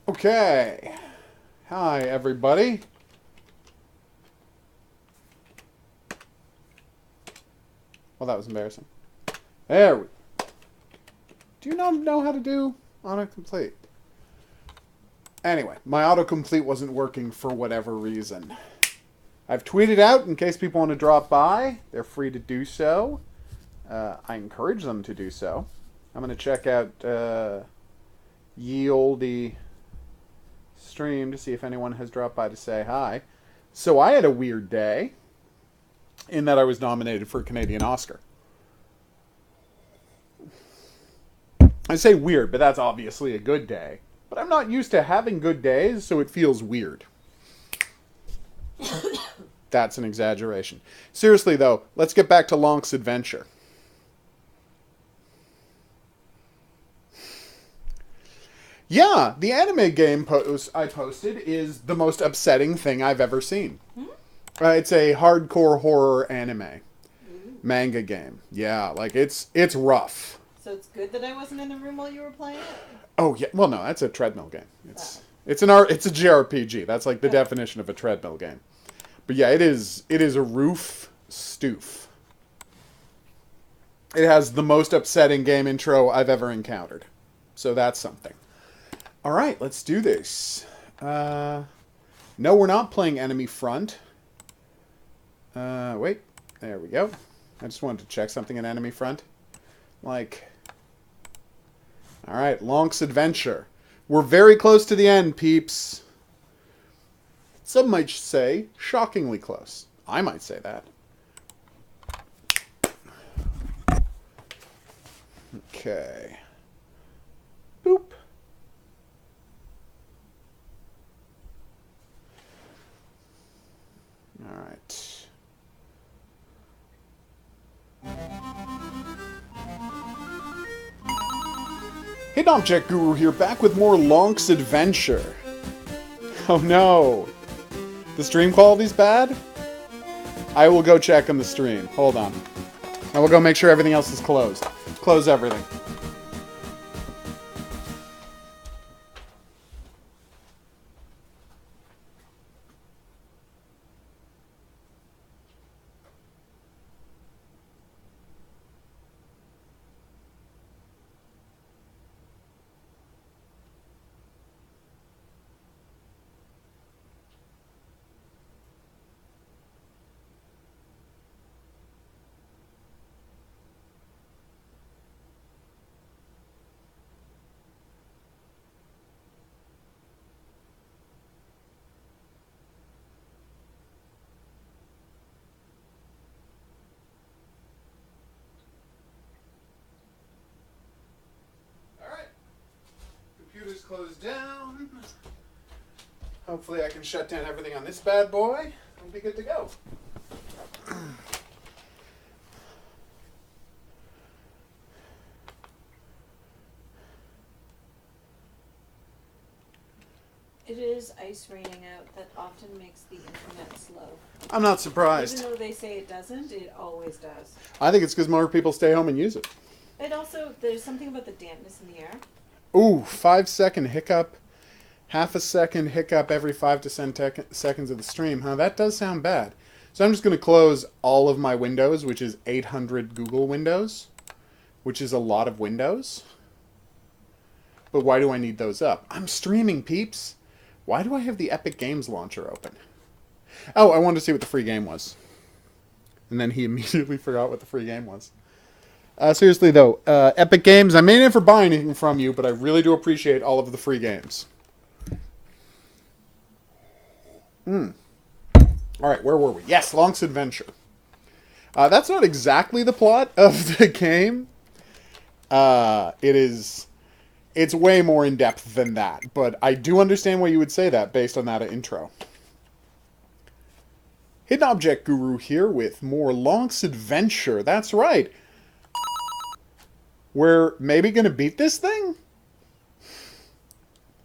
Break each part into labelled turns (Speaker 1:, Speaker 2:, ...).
Speaker 1: Okay. Hi, everybody. Well, that was embarrassing. There we Do you not know how to do autocomplete? Anyway, my autocomplete wasn't working for whatever reason. I've tweeted out in case people want to drop by. They're free to do so. I encourage them to do so. I'm going to check out ye olde stream to see if anyone has dropped by to say hi. So I had a weird day in that I was nominated for a Canadian Oscar. I say weird, but that's obviously a good day. But I'm not used to having good days, so it feels weird. That's an exaggeration. Seriously, though, let's get back to Lonk's Adventure. Yeah, the anime game post I posted is the most upsetting thing I've ever seen. It's a hardcore horror anime manga game. Yeah, like it's rough.
Speaker 2: So it's good that I wasn't in the room while you were playing it?
Speaker 1: Oh yeah, well no, that's a treadmill game. It's a JRPG. That's like the definition of a treadmill game. But yeah, it is a roof stoof. It has the most upsetting game intro I've ever encountered. So that's something. All right, let's do this. No, we're not playing Enemy Front. Wait, there we go. I just wanted to check something in Enemy Front. Like, all right, Lonk's Adventure. We're very close to the end, peeps. Some might say shockingly close. I might say that. Okay. Boop. All right. Hidden Object Guru here, back with more Lonk's Adventure. Oh no. The stream quality's bad? I will go check on the stream. Hold on. I will go make sure everything else is closed. Close everything. Computer's closed down. Hopefully I can shut down everything on this bad boy and be good to go.
Speaker 2: It is ice raining out. That often makes the internet slow.
Speaker 1: I'm not surprised.
Speaker 2: Even though they say it doesn't, it always does.
Speaker 1: I think it's because more people stay home and use it.
Speaker 2: It also, there's something about the dampness in the air.
Speaker 1: Ooh, 5-second hiccup. Half a second hiccup every 5 to 10 seconds of the stream. Huh, that does sound bad. So I'm just going to close all of my windows, which is 800 Google windows, which is a lot of windows. But why do I need those up? I'm streaming, peeps. Why do I have the Epic Games launcher open? Oh, I wanted to see what the free game was. And then he immediately forgot what the free game was. Seriously, though, Epic Games, I may never buy anything from you, but I really do appreciate all of the free games. All right, where were we? Yes, Lonk's Adventure. That's not exactly the plot of the game. It's way more in-depth than that, but I do understand why you would say that based on that intro. Hidden Object Guru here with more Lonk's Adventure. That's right. We're maybe going to beat this thing?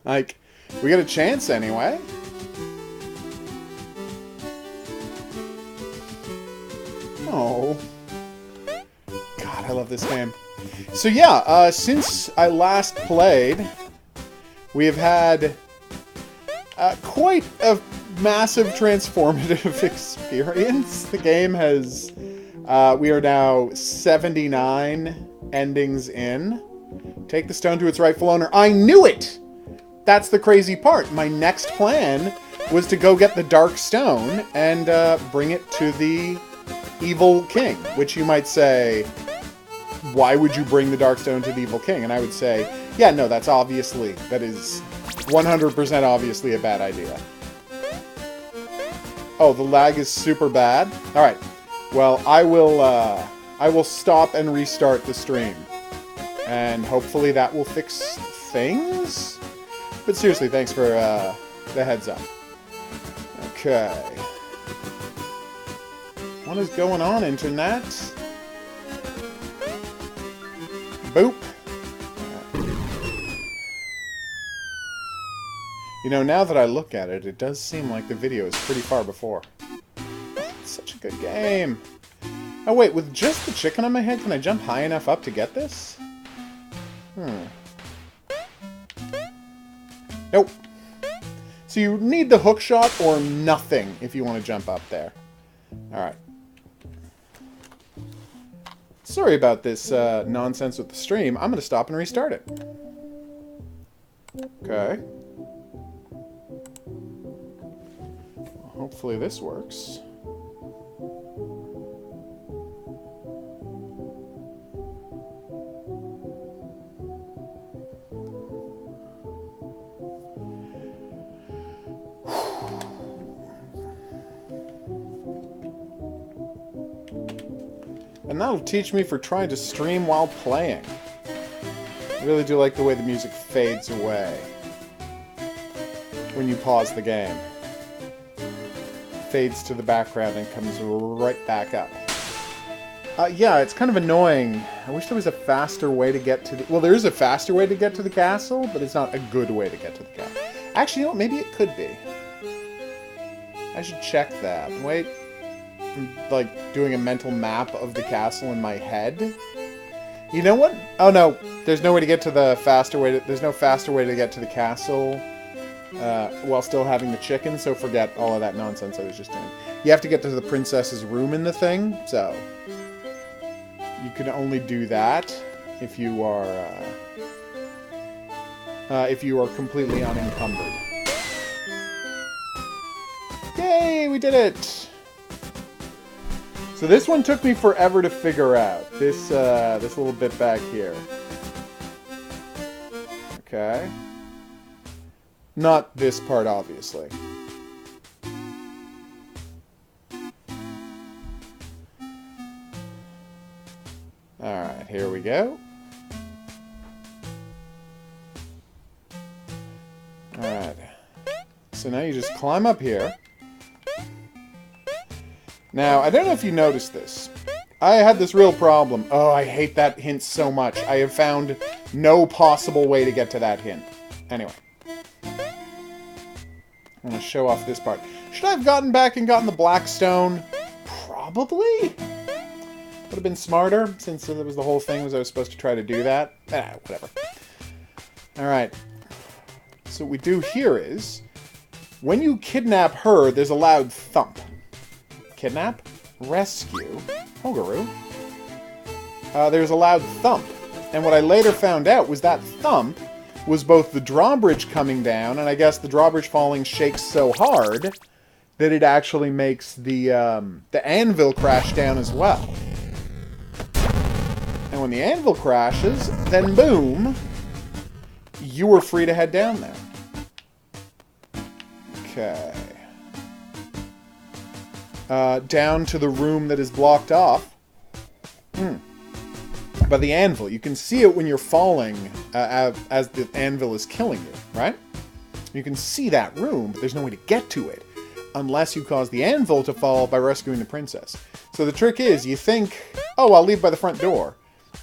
Speaker 1: Like, we got a chance anyway. Oh. God, I love this game. So yeah, since I last played, we have had quite a massive transformative experience. The game has... we are now 79 endings in. Take the stone to its rightful owner. I knew it! That's the crazy part. My next plan was to go get the Dark Stone and bring it to the Evil King. Which you might say, why would you bring the Dark Stone to the Evil King? And I would say, yeah, no, that is 100% obviously a bad idea. Oh, the lag is super bad? Alright. Well, I will stop and restart the stream. And hopefully that will fix things? But seriously, thanks for the heads up. Okay. What is going on, Internet? Boop. You know, now that I look at it, it does seem like the video is pretty far before. It's such a good game. Oh wait, with just the chicken on my head, can I jump high enough up to get this? Nope. So you need the hook shot or nothing if you want to jump up there. Alright. Sorry about this nonsense with the stream. I'm going to stop and restart it. Okay. Hopefully this works. And that'll teach me for trying to stream while playing. I really do like the way the music fades away when you pause the game. Fades to the background and comes right back up. Yeah, it's kind of annoying. I wish there was a faster way to get to the... Well, there is a faster way to get to the castle, but it's not a good way to get to the castle. Actually, you know what? Maybe it could be. I should check that. Wait. I'm, like, doing a mental map of the castle in my head. You know what? Oh, no. There's no way to get to the faster way to... There's no faster way to get to the castle while still having the chicken, so forget all of that nonsense I was just doing. You have to get to the princess's room in the thing, so... You can only do that if you are completely unencumbered. Yay, we did it! So this one took me forever to figure out. This little bit back here. Okay. Not this part, obviously. Alright, here we go. Alright. So now you just climb up here. Now, I don't know if you noticed this. I had this real problem. Oh, I hate that hint so much. I have found no possible way to get to that hint. Anyway. I'm going to show off this part. Should I have gotten back and gotten the black stone? Probably. Would have been smarter, since it was the whole thing was I was supposed to try to do that. Whatever. Alright. So what we do here is, when you kidnap her, there's a loud thump. Kidnap? Rescue? HOGuru? There's a loud thump. And what I later found out was that thump was both the drawbridge coming down, and I guess the drawbridge falling shakes so hard that it actually makes the anvil crash down as well. And when the anvil crashes, then boom, you were free to head down there. Okay. Down to the room that is blocked off. By the anvil. You can see it when you're falling as the anvil is killing you, right? You can see that room, but there's no way to get to it unless you cause the anvil to fall by rescuing the princess. So the trick is, you think, oh, I'll leave by the front door.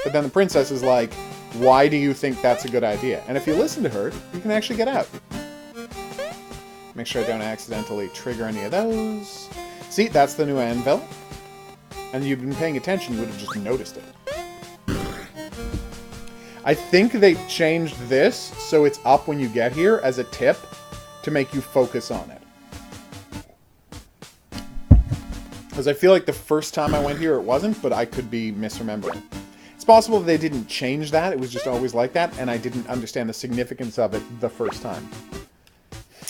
Speaker 1: But then the princess is like, why do you think that's a good idea? And if you listen to her, you can actually get out. Make sure I don't accidentally trigger any of those. See, that's the new anvil. And you've been paying attention, you would have just noticed it. I think they changed this so it's up when you get here as a tip to make you focus on it. Because I feel like the first time I went here it wasn't, but I could be misremembering. It's possible that they didn't change that, it was just always like that, and I didn't understand the significance of it the first time.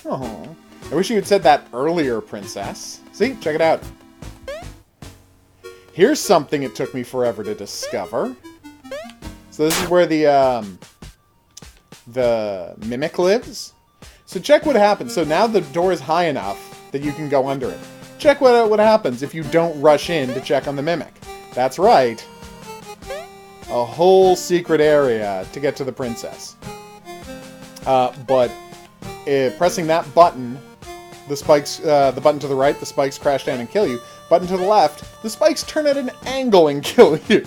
Speaker 1: Oh, I wish you had said that earlier, Princess. See? Check it out. Here's something it took me forever to discover. So this is where the mimic lives. So check what happens. So now the door is high enough that you can go under it. Check what happens if you don't rush in to check on the mimic. That's right. A whole secret area to get to the princess. But pressing that button, the spikes, the button to the right, the spikes crash down and kill you. Button to the left, the spikes turn at an angle and kill you.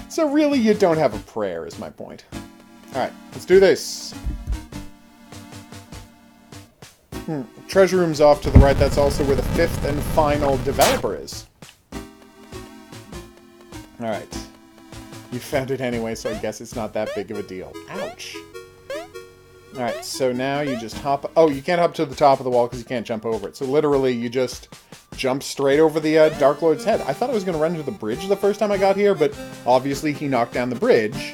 Speaker 1: So really, you don't have a prayer, is my point. Alright, let's do this. Treasure room's off to the right. That's also where the 5th and final developer is. Alright. You found it anyway, so I guess it's not that big of a deal. Ouch. Alright, so now you just hop... Oh, you can't hop to the top of the wall because you can't jump over it. So literally, you just jump straight over the Dark Lord's head. I thought I was going to run into the bridge the first time I got here, but obviously he knocked down the bridge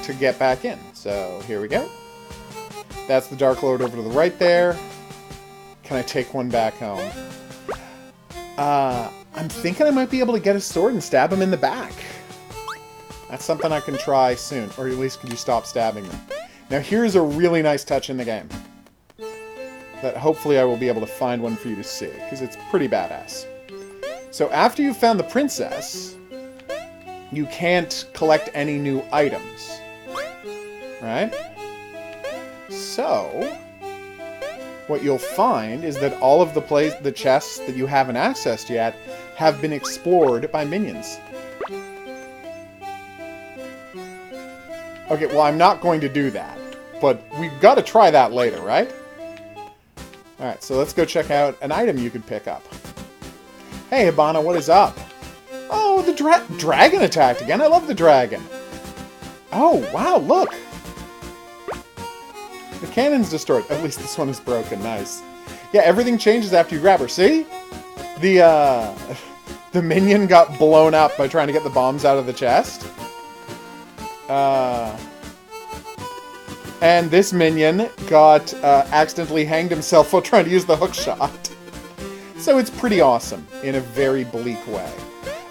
Speaker 1: to get back in. So here we go. That's the Dark Lord over to the right there. Can I take one back home? I'm thinking I might be able to get a sword and stab him in the back. That's something I can try soon. Or at least could you stop stabbing them? Now here's a really nice touch in the game. That hopefully I will be able to find one for you to see. Because it's pretty badass. So after you've found the princess, you can't collect any new items. Right? So... what you'll find is that all of the chests that you haven't accessed yet have been explored by minions. Okay, well, I'm not going to do that. But we've got to try that later, right? Alright, so let's go check out an item you could pick up. Hey, Hibana, what is up? Oh, the dragon attacked again. I love the dragon. Oh, wow, look! The cannon's destroyed. At least this one is broken. Nice. Yeah, everything changes after you grab her. See? The minion got blown up by trying to get the bombs out of the chest. And this minion got accidentally hanged himself while trying to use the hook shot. So it's pretty awesome in a very bleak way.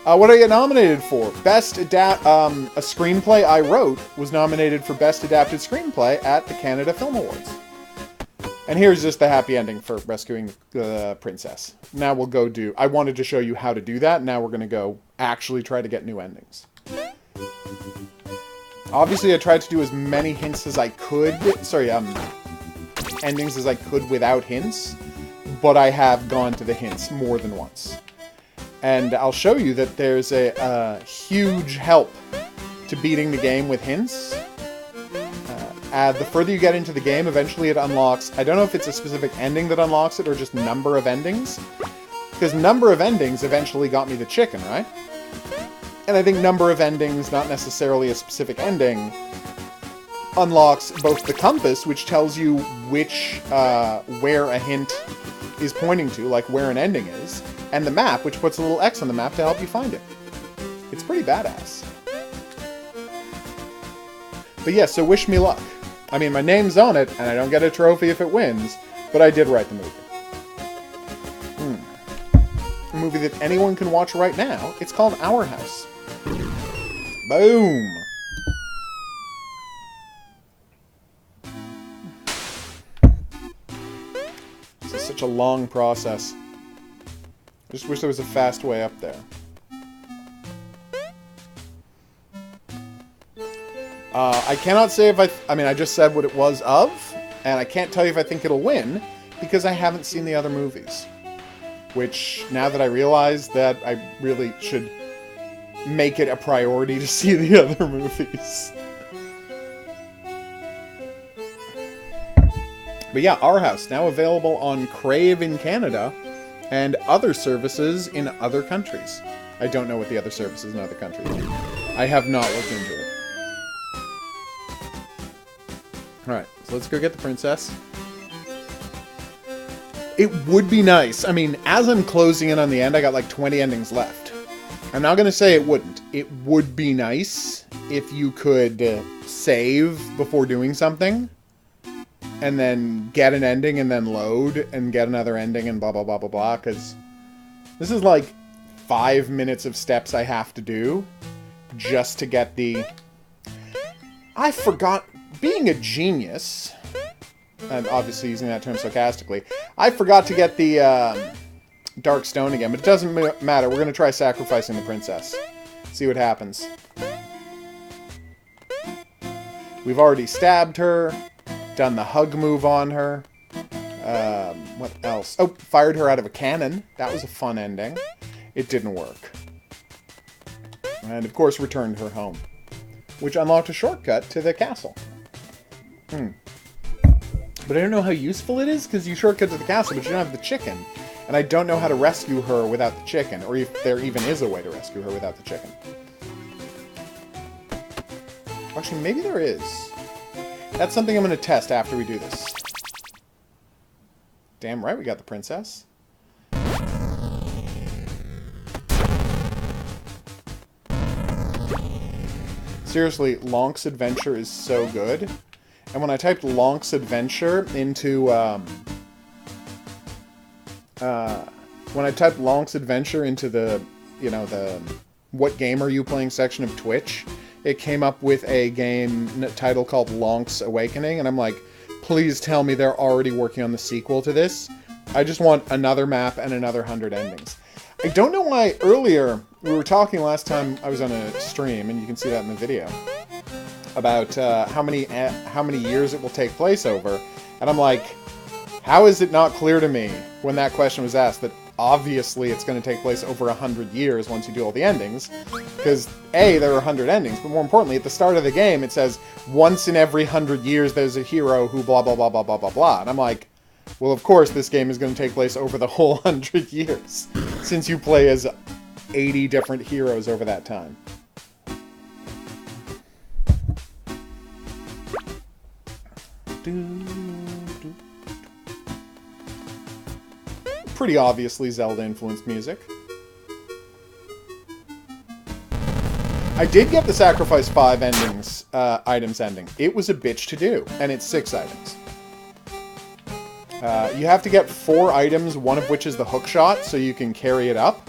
Speaker 1: What I get nominated for? Best a screenplay I wrote was nominated for Best Adapted Screenplay at the Canada Film Awards. And here's just the happy ending for rescuing the princess. Now we'll go do... I wanted to show you how to do that. Now we're going to go actually try to get new endings. Obviously, I tried to do as many hints as I could. Sorry, endings as I could without hints. But I have gone to the hints more than once. And I'll show you that there's a huge help to beating the game with hints. The further you get into the game, eventually it unlocks... I don't know if it's a specific ending that unlocks it or just number of endings. Because number of endings eventually got me the chicken, right? And I think number of endings, not necessarily a specific ending, unlocks both the compass, which tells you which, where a hint is pointing to, like where an ending is, and the map, which puts a little X on the map to help you find it. It's pretty badass. But yeah, so wish me luck. I mean, my name's on it, and I don't get a trophy if it wins, but I did write the movie. A movie that anyone can watch right now. It's called Our House. Boom! This is such a long process. I just wish there was a fast way up there. I cannot say if I mean, I just said what it was of, and I can't tell you if I think it'll win, because I haven't seen the other movies. Which, now that I realize that I really should make it a priority to see the other movies. But yeah, Our House, now available on Crave in Canada, and other services in other countries. I don't know what the other services in other countries are. I have not looked into it. Alright, so let's go get the princess. It would be nice. I mean, as I'm closing in on the end, I got like 20 endings left. I'm not going to say it wouldn't. It would be nice if you could save before doing something. And then get an ending and then load and get another ending and blah, blah, blah, blah, blah. Because this is like 5 minutes of steps I have to do just to get the... I forgot... Being a genius... I'm obviously using that term sarcastically. I forgot to get the Dark Stone again, but it doesn't matter. We're going to try sacrificing the princess. See what happens. We've already stabbed her. Done the hug move on her. What else? Oh, fired her out of a cannon. That was a fun ending. It didn't work. And, of course, returned her home. Which unlocked a shortcut to the castle. But I don't know how useful it is, because you shortcut to the castle, but you don't have the chicken. And I don't know how to rescue her without the chicken, or if there even is a way to rescue her without the chicken. Actually, maybe there is. That's something I'm going to test after we do this. Damn right we got the princess. Seriously, Lonk's Adventure is so good. And when I typed Lonk's Adventure into, the, you know, the what game are you playing section of Twitch, it came up with a game title called Lonk's Awakening, and I'm like, please tell me they're already working on the sequel to this. I just want another map and another 100 endings. I don't know why earlier, we were talking last time I was on a stream, and you can see that in the video, about how many years it will take place over, and I'm like, how is it not clear to me when that question was asked that obviously it's going to take place over 100 years once you do all the endings, because A, there are 100 endings, but more importantly, at the start of the game it says, once in every 100 years there's a hero who blah blah blah blah blah blah blah, and I'm like, well of course this game is going to take place over the whole 100 years, since you play as 80 different heroes over that time. Pretty obviously Zelda-influenced music. I did get the Sacrifice 5 endings, items ending. It was a bitch to do, and it's 6 items. You have to get 4 items, one of which is the hook shot, so you can carry it up.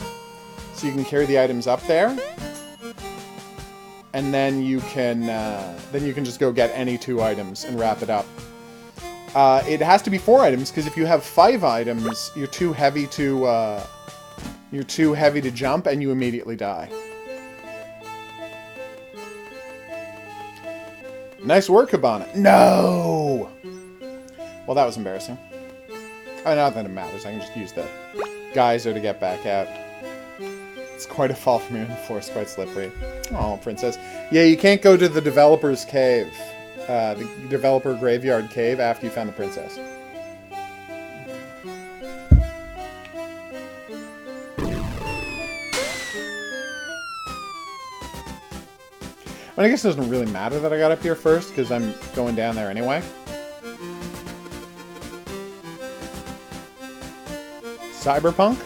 Speaker 1: So you can carry the items up there. And then you can just go get any 2 items and wrap it up. It has to be 4 items, because if you have 5 items, you're too heavy to jump, and you immediately die. Nice work, Hibana. No! Well, that was embarrassing. Oh, not that it matters. I can just use the geyser to get back out. It's quite a fall from here, and the floor is quite slippery. Oh, princess. Yeah, you can't go to the developer's cave. The developer graveyard cave after you found the princess. Well, I guess it doesn't really matter that I got up here first, because I'm going down there anyway. Cyberpunk?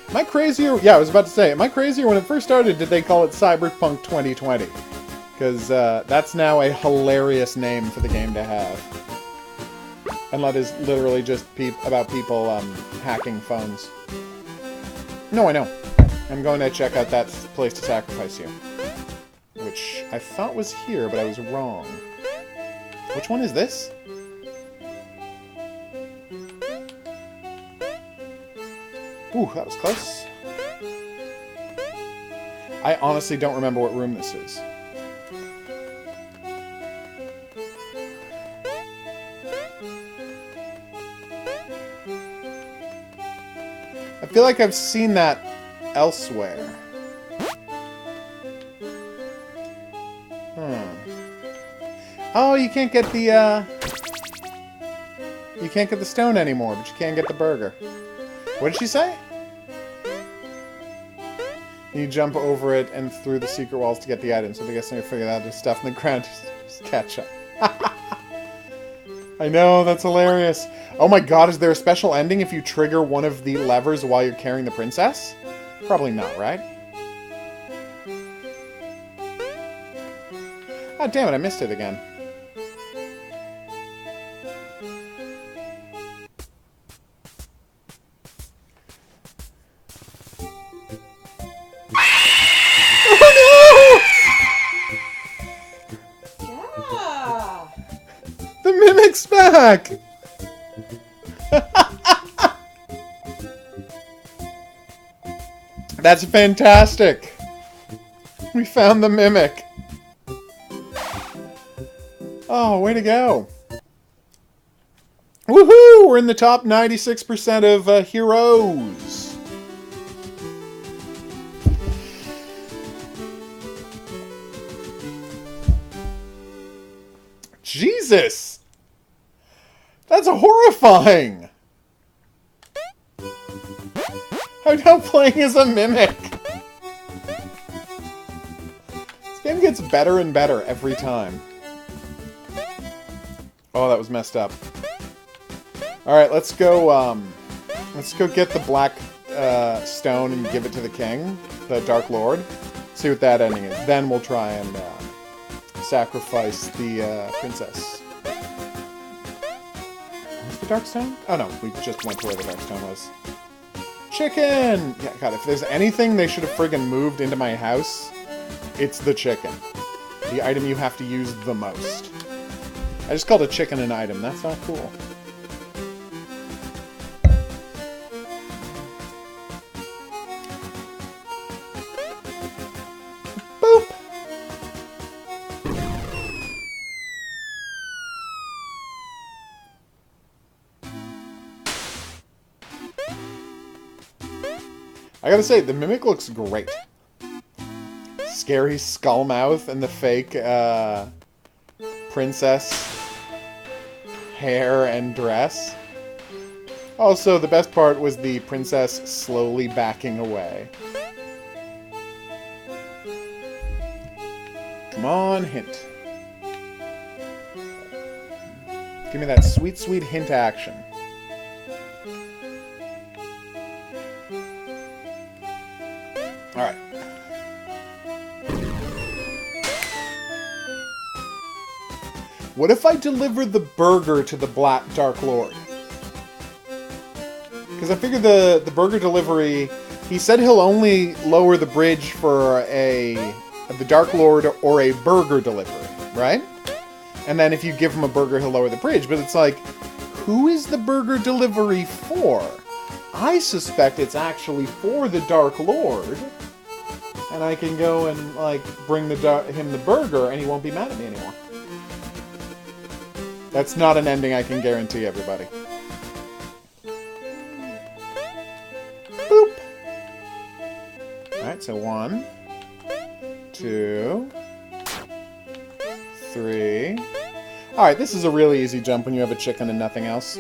Speaker 1: Am I crazier? Yeah, I was about to say, am I crazier? When it first started, did they call it Cyberpunk 2020? Because that's now a hilarious name for the game to have. And that is literally just about people hacking phones. No, I know. I'm going to check out that place to sacrifice you. Which I thought was here, but I was wrong. Which one is this? Ooh, that was close. I honestly don't remember what room this is. I feel like I've seen that elsewhere. Oh, you can't get the, you can't get the stone anymore, but you can get the burger. What did she say? You jump over it and through the secret walls to get the items. So I guess I'm gonna figure out there's stuff in the ground. Just catch up. I know, that's hilarious. Oh my god, is there a special ending if you trigger one of the levers while you're carrying the princess? Probably not, right? Ah, damn it, I missed it again.
Speaker 2: Yeah.
Speaker 1: The mimic's back! That's fantastic! We found the mimic. Oh, way to go. Woohoo! We're in the top 96% of heroes. Jesus! That's horrifying! I'm now playing as a mimic. This game gets better and better every time. Oh, that was messed up. Alright, let's go get the black stone and give it to the king, the Dark Lord. See what that ending is. Then we'll try and sacrifice the princess. Was the Dark Stone? Oh no, we just went to where the Dark Stone was. Chicken! Yeah, God, if there's anything they should have friggin' moved into my house, it's the chicken. The item you have to use the most. I just called a chicken an item. That's not cool. Boop! I gotta say, the mimic looks great. Scary skull mouth and the fake princess hair and dress. Also, the best part was the princess slowly backing away. Come on, hint. Give me that sweet, sweet hint action. Alright. What if I deliver the burger to the Black Dark Lord? Because I figured the burger delivery... He said he'll only lower the bridge for the Dark Lord or a burger delivery, right? And then if you give him a burger, he'll lower the bridge. But it's like, who is the burger delivery for? I suspect it's actually for the Dark Lord. And I can go and, like, bring him the burger and he won't be mad at me anymore. That's not an ending I can guarantee, everybody. Boop! Alright, so 1, 2, 3. Alright, this is a really easy jump when you have a chicken and nothing else.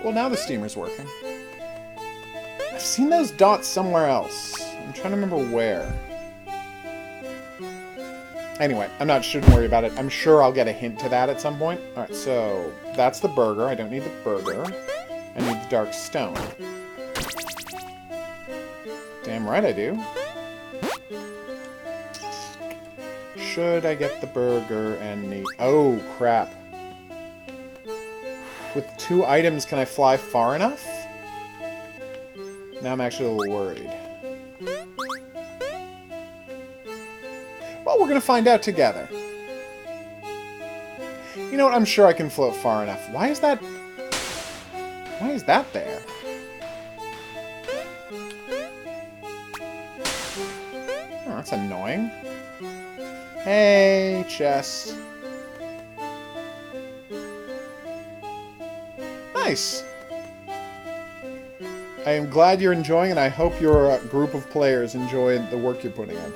Speaker 1: Well, now the steamer's working. I've seen those dots somewhere else. I'm trying to remember where. Anyway, shouldn't worry about it. I'm sure I'll get a hint to that at some point. Alright, so that's the burger. I don't need the burger. I need the dark stone. Damn right I do. Should I get the burger and the... Oh, crap. With 2 items, can I fly far enough? Now I'm actually a little worried. Well, we're going to find out together. You know what? I'm sure I can float far enough. Why is that there? Oh, that's annoying. Hey, chest. Nice. I am glad you're enjoying, and I hope your group of players enjoy the work you're putting in.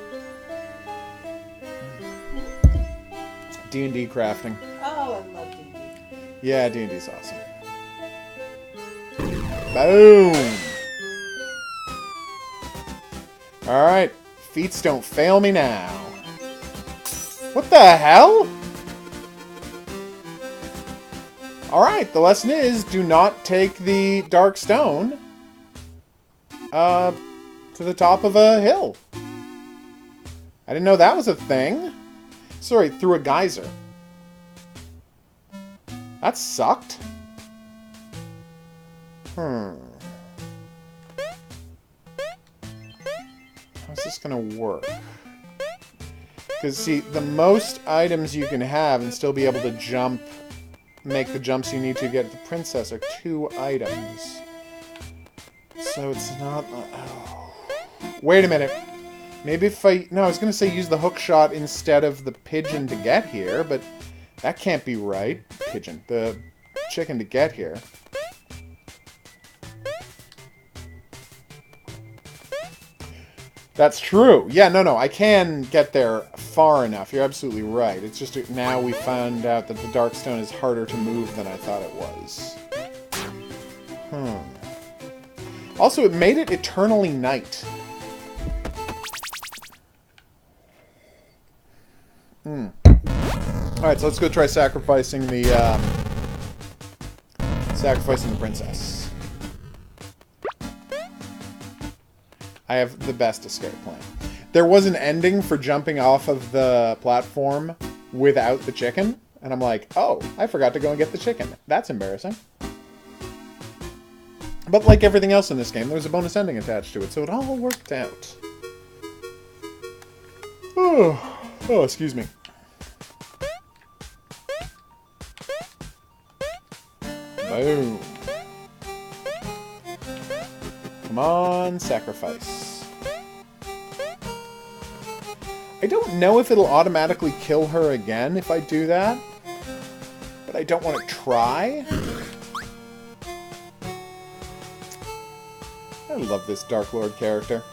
Speaker 1: D&D crafting.
Speaker 2: Oh, I love D&D.
Speaker 1: Yeah, D&D's awesome. Boom! Alright, feats don't fail me now. What the hell? Alright, the lesson is, do not take the dark stone to the top of a hill. I didn't know that was a thing. Sorry, through a geyser. That sucked. How's this gonna work? Because, see, the most items you can have and still be able to jump, make the jumps you need to get the princess are 2 items. So it's not... oh. Wait a minute. Maybe if I... No, I was going to say use the hook shot instead of the pigeon to get here, but that can't be right. Pigeon. The chicken to get here. That's true. Yeah, no, I can get there far enough. You're absolutely right. It's just now we found out that the dark stone is harder to move than I thought it was. Also, it made it eternally night. Alright, so let's go try sacrificing the princess. I have the best escape plan. There was an ending for jumping off of the platform without the chicken, and I'm like, oh, I forgot to go and get the chicken. That's embarrassing. But like everything else in this game, there was a bonus ending attached to it, so it all worked out. Oh, excuse me. Boom. Come on, sacrifice. I don't know if it'll automatically kill her again if I do that, but I don't want to try. I love this Dark Lord character.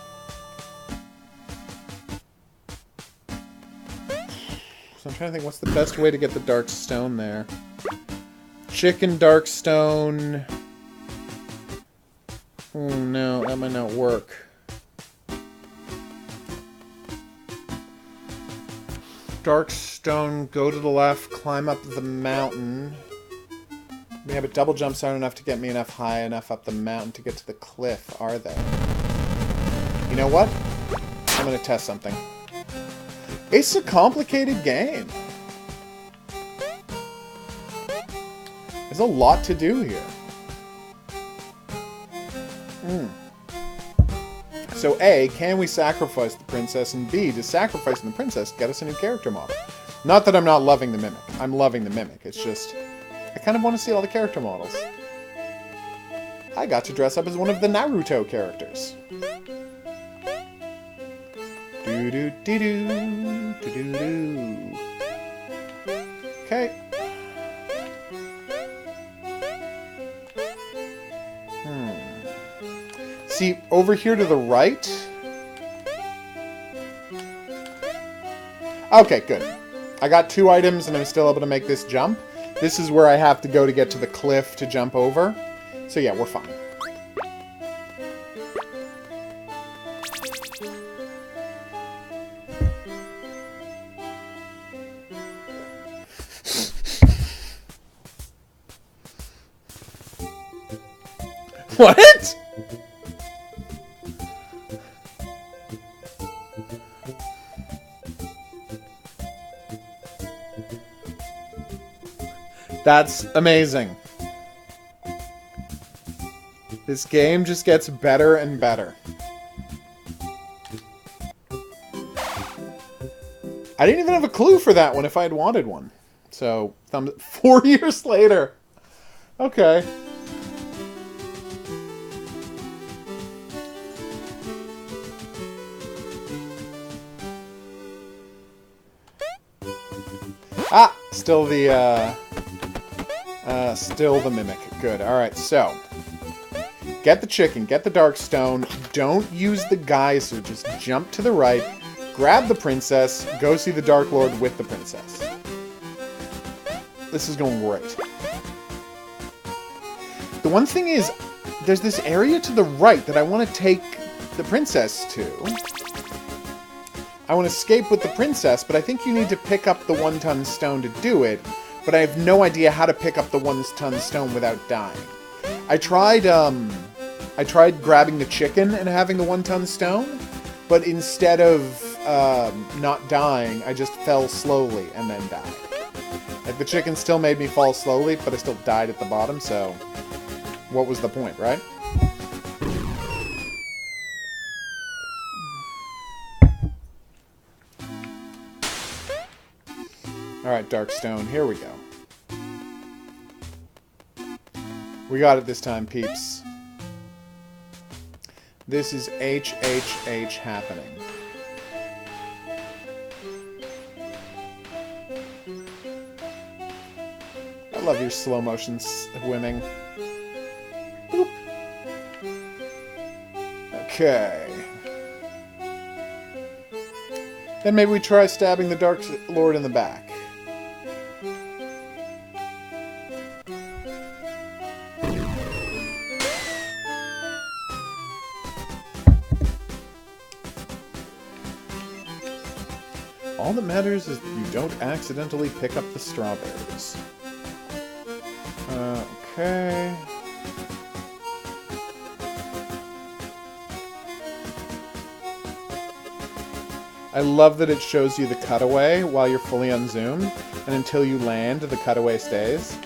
Speaker 1: So I'm trying to think, what's the best way to get the Dark Stone there? Chicken Dark Stone. Oh no, that might not work. Dark Stone, go to the left, climb up the mountain. Yeah, but double jumps aren't enough to get me high enough up the mountain to get to the cliff, are they? You know what? I'm gonna test something. It's a complicated game. There's a lot to do here. So A, can we sacrifice the princess? And B, does sacrificing the princess get us a new character model? Not that I'm not loving the Mimic. I'm loving the Mimic. It's just, I kind of want to see all the character models. I got to dress up as one of the Naruto characters. Do-do-dee-doo, do-do-doo. Okay. See, over here to the right... Okay, good. I got 2 items and I'm still able to make this jump. This is where I have to go to get to the cliff to jump over. So yeah, we're fine. What? That's amazing. This game just gets better and better. I didn't even have a clue for that one if I had wanted one. So, 4 years later. Okay. Ah! Still the Mimic. Good. Alright, so. Get the chicken, get the Dark Stone, don't use the geyser, just jump to the right, grab the princess, go see the Dark Lord with the princess. This is going great. The one thing is, there's this area to the right that I want to take the princess to. I want to escape with the princess, but I think you need to pick up the 1-ton stone to do it. but I have no idea how to pick up the 1-ton stone without dying. I tried grabbing the chicken and having the 1-ton stone, but instead of not dying, I just fell slowly and then died. Like, the chicken still made me fall slowly, but I still died at the bottom, so what was the point, right? Alright, Darkstone, here we go. We got it this time, peeps. This is HHH happening. I love your slow motion swimming. Boop. Okay. Then maybe we try stabbing the Dark Lord in the back. All that matters is that you don't accidentally pick up the strawberries. Okay. I love that it shows you the cutaway while you're fully unzoomed, and until you land, the cutaway stays.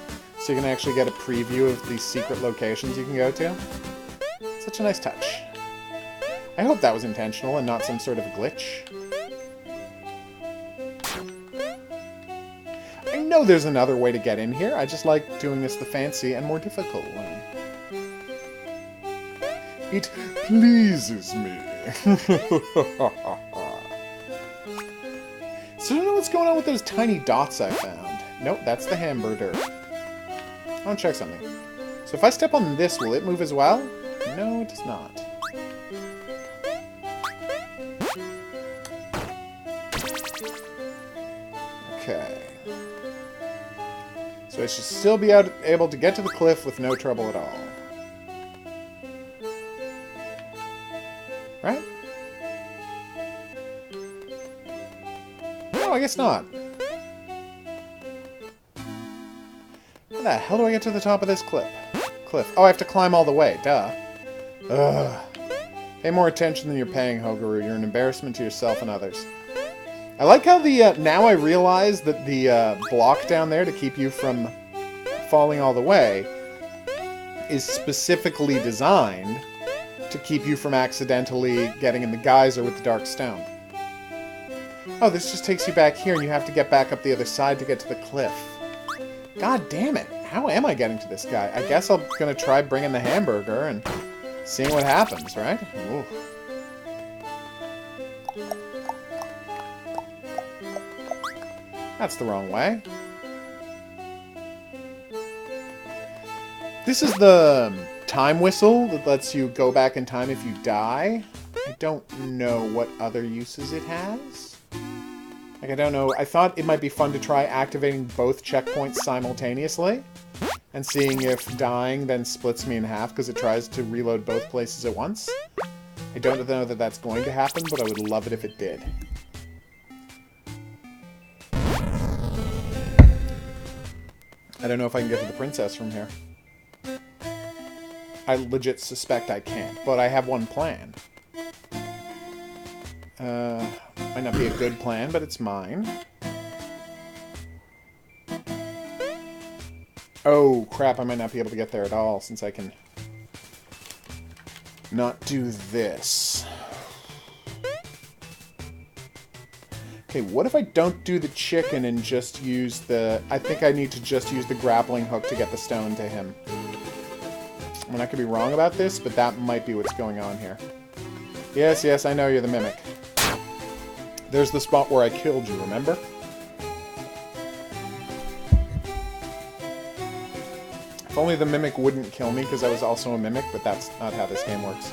Speaker 1: So you can actually get a preview of these secret locations you can go to. Such a nice touch. I hope that was intentional and not some sort of glitch. I know there's another way to get in here. I just like doing this the fancy and more difficult way. It pleases me. So I don't know what's going on with those tiny dots I found. Nope, that's the hamburger. I want to check something. So if I step on this, will it move as well? No, it does not. Okay. So I should still be able to get to the cliff with no trouble at all. Right? No, I guess not. How the hell do I get to the top of this cliff? Oh, I have to climb all the way. Duh. Ugh. Pay more attention than you're paying, HOGuru. You're an embarrassment to yourself and others. I like how the, now I realize that the block down there to keep you from falling all the way is specifically designed to keep you from accidentally getting in the geyser with the dark stone. Oh, this just takes you back here and you have to get back up the other side to get to the cliff. God damn it. How am I getting to this guy? I guess I'm gonna try bringing the hamburger and seeing what happens, right? Ooh. That's the wrong way. This is the time whistle that lets you go back in time if you die. I don't know what other uses it has. Like, I don't know. I thought it might be fun to try activating both checkpoints simultaneously and seeing if dying then splits me in half because it tries to reload both places at once. I don't know that that's going to happen, but I would love it if it did. I don't know if I can get to the princess from here. I legit suspect I can't, but I have one plan. Might not be a good plan, but it's mine. Oh, crap, I might not be able to get there at all, since I can not do this. Okay, what if I don't do the chicken and just use the... I think I need to just use the grappling hook to get the stone to him. I mean, I could be wrong about this, but that might be what's going on here. Yes, yes, I know you're the mimic. There's the spot where I killed you, remember? If only the mimic wouldn't kill me, because I was also a mimic, but that's not how this game works.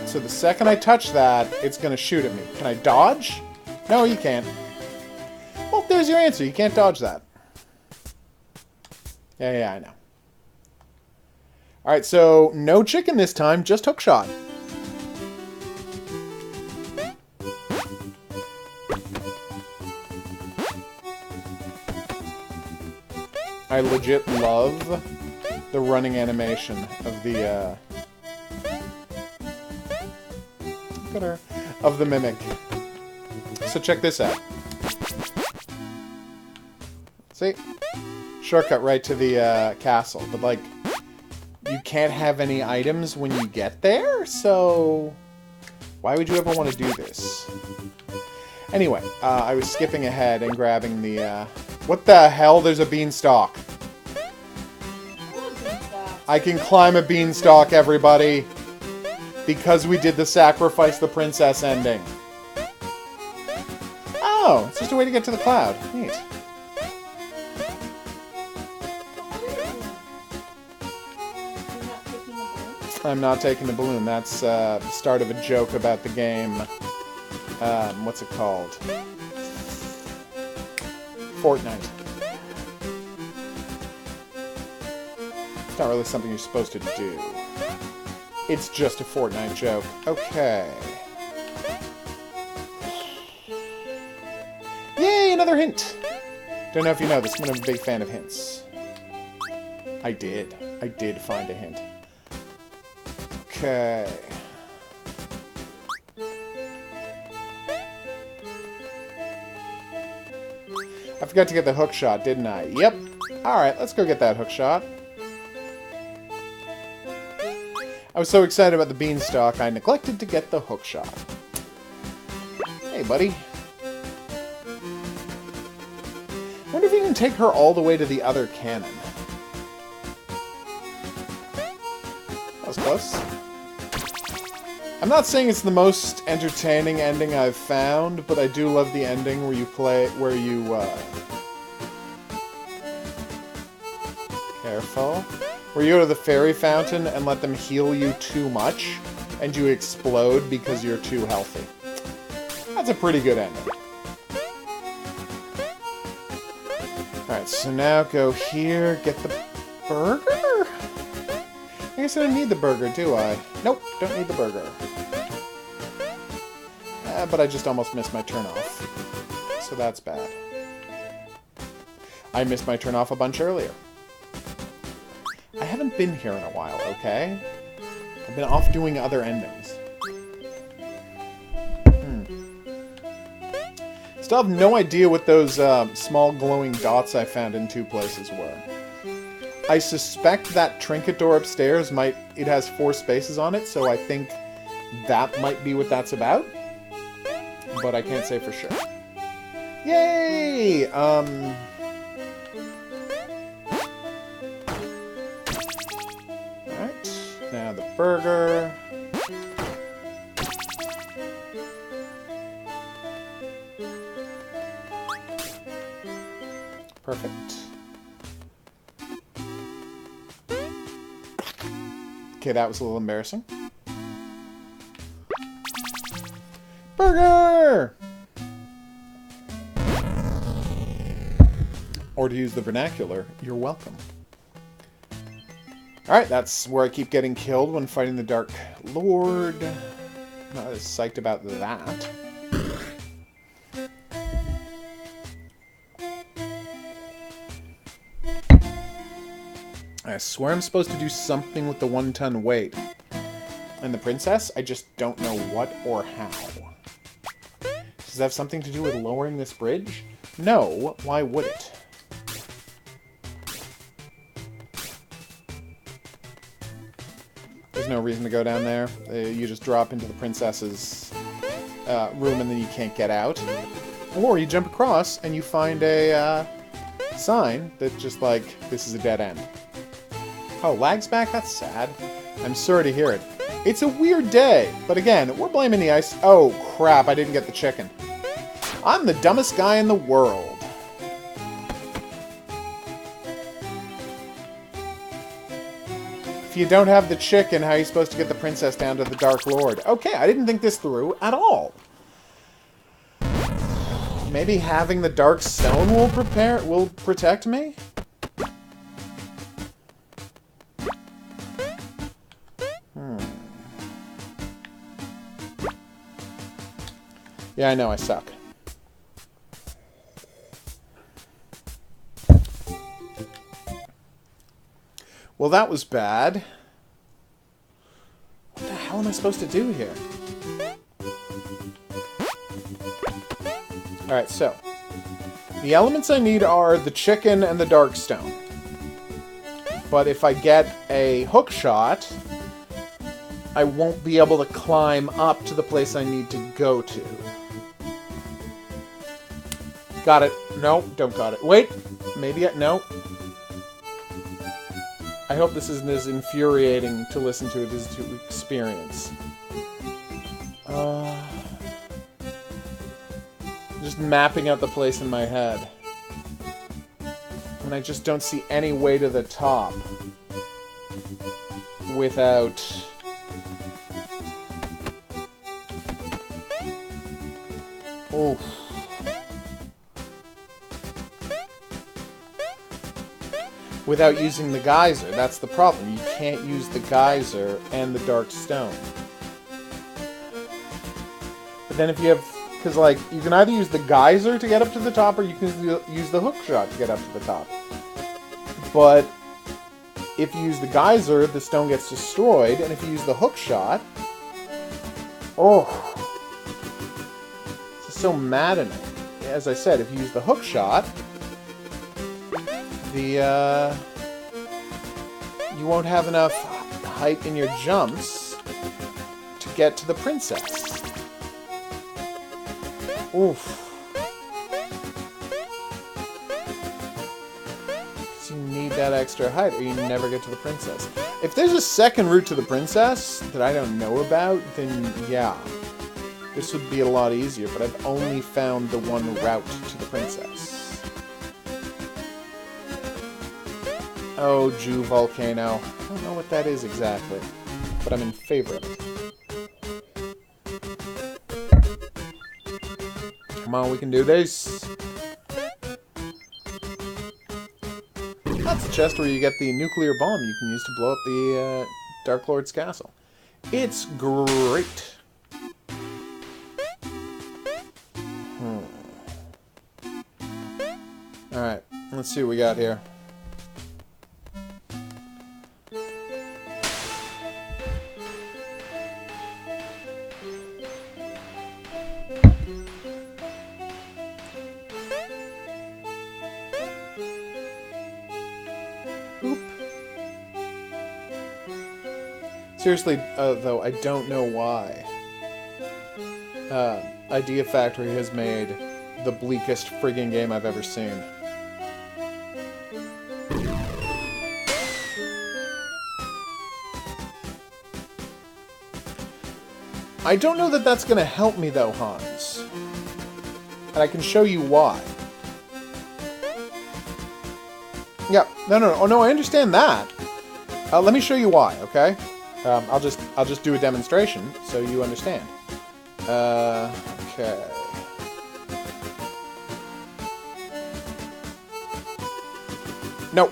Speaker 1: So the second I touch that, it's going to shoot at me. Can I dodge? No, you can't. Well, there's your answer. You can't dodge that. Yeah, I know. Alright, so no chicken this time, just hookshot. I legit love the running animation of the, of the mimic. So check this out. See? Shortcut right to the, castle. But, like, you can't have any items when you get there, so why would you ever want to do this? Anyway, I was skipping ahead and grabbing the, what the hell? There's a beanstalk. I can climb a beanstalk, everybody. Because we did the sacrifice the princess ending. Oh, it's just a way to get to the cloud. Neat. I'm not taking the balloon. That's the start of a joke about the game. What's it called? Fortnite. It's not really something you're supposed to do. It's just a Fortnite joke. Okay. Yay, another hint! Don't know if you know this, but I'm a big fan of hints. I did find a hint. Okay. I forgot to get the hook shot, didn't I? Yep. Alright, let's go get that hook shot. I was so excited about the beanstalk, I neglected to get the hook shot. Hey, buddy. I wonder if you can take her all the way to the other cannon. That was close. I'm not saying it's the most entertaining ending I've found, but I do love the ending where you careful. Where you go to the fairy fountain and let them heal you too much, and you explode because you're too healthy. That's a pretty good ending. Alright, so now go here, get the burger? I guess I don't need the burger, do I? Nope, don't need the burger. But I just almost missed my turn-off. So that's bad. I missed my turn-off a bunch earlier. I haven't been here in a while, okay? I've been off doing other endings. Still have no idea what those small glowing dots I found in two places were. I suspect that trinket door upstairs it has 4 spaces on it, so I think that might be what that's about. But I can't say for sure. Yay! Alright, now the burger. Perfect. Okay, that was a little embarrassing. Burger! Or to use the vernacular, you're welcome. Alright, that's where I keep getting killed when fighting the Dark Lord. Not as psyched about that. I swear I'm supposed to do something with the 1-ton weight. And the princess, I just don't know what or how. Does that have something to do with lowering this bridge? No, why would it? There's no reason to go down there. You just drop into the princess's room and then you can't get out. Or you jump across and you find a sign that's just like, this is a dead end. Oh, lag's back? That's sad. I'm sorry to hear it. It's a weird day, but again, we're blaming the ice. Oh, crap, I didn't get the chicken. I'm the dumbest guy in the world. If you don't have the chicken, how are you supposed to get the princess down to the Dark Lord? Okay, I didn't think this through at all. Maybe having the Dark Stone will protect me? Yeah, I know, I suck. Well, that was bad. What the hell am I supposed to do here? Alright, so. The elements I need are the chicken and the dark stone. But if I get a hook shot, I won't be able to climb up to the place I need to go to. Got it. No, don't got it. Wait! Maybe no. I hope this isn't as infuriating to listen to it as to experience. Just mapping out the place in my head. And I just don't see any way to the top without... Oof. Without using the geyser. That's the problem. You can't use the geyser and the dark stone. But then if you have... Because, like, you can either use the geyser to get up to the top, or you can use the hook shot to get up to the top. But if you use the geyser, the stone gets destroyed, and if you use the hook shot... Oh! This is so maddening. As I said, if you use the hook shot... you won't have enough height in your jumps to get to the princess. Oof. Because you need that extra height or you never get to the princess. If there's a second route to the princess that I don't know about, then yeah. This would be a lot easier, but I've only found the one route to the princess. Oh, Jew Volcano. I don't know what that is exactly, but I'm in favor of it. Come on, we can do this. That's the chest where you get the nuclear bomb you can use to blow up the Dark Lord's castle. It's great. Alright, let's see what we got here. Seriously, though, I don't know why. Idea Factory has made the bleakest friggin' game I've ever seen. I don't know that that's gonna help me, though, Hans. And I can show you why. Yeah, no, oh no, I understand that. Let me show you why, okay? I'll just do a demonstration so you understand. Okay. No,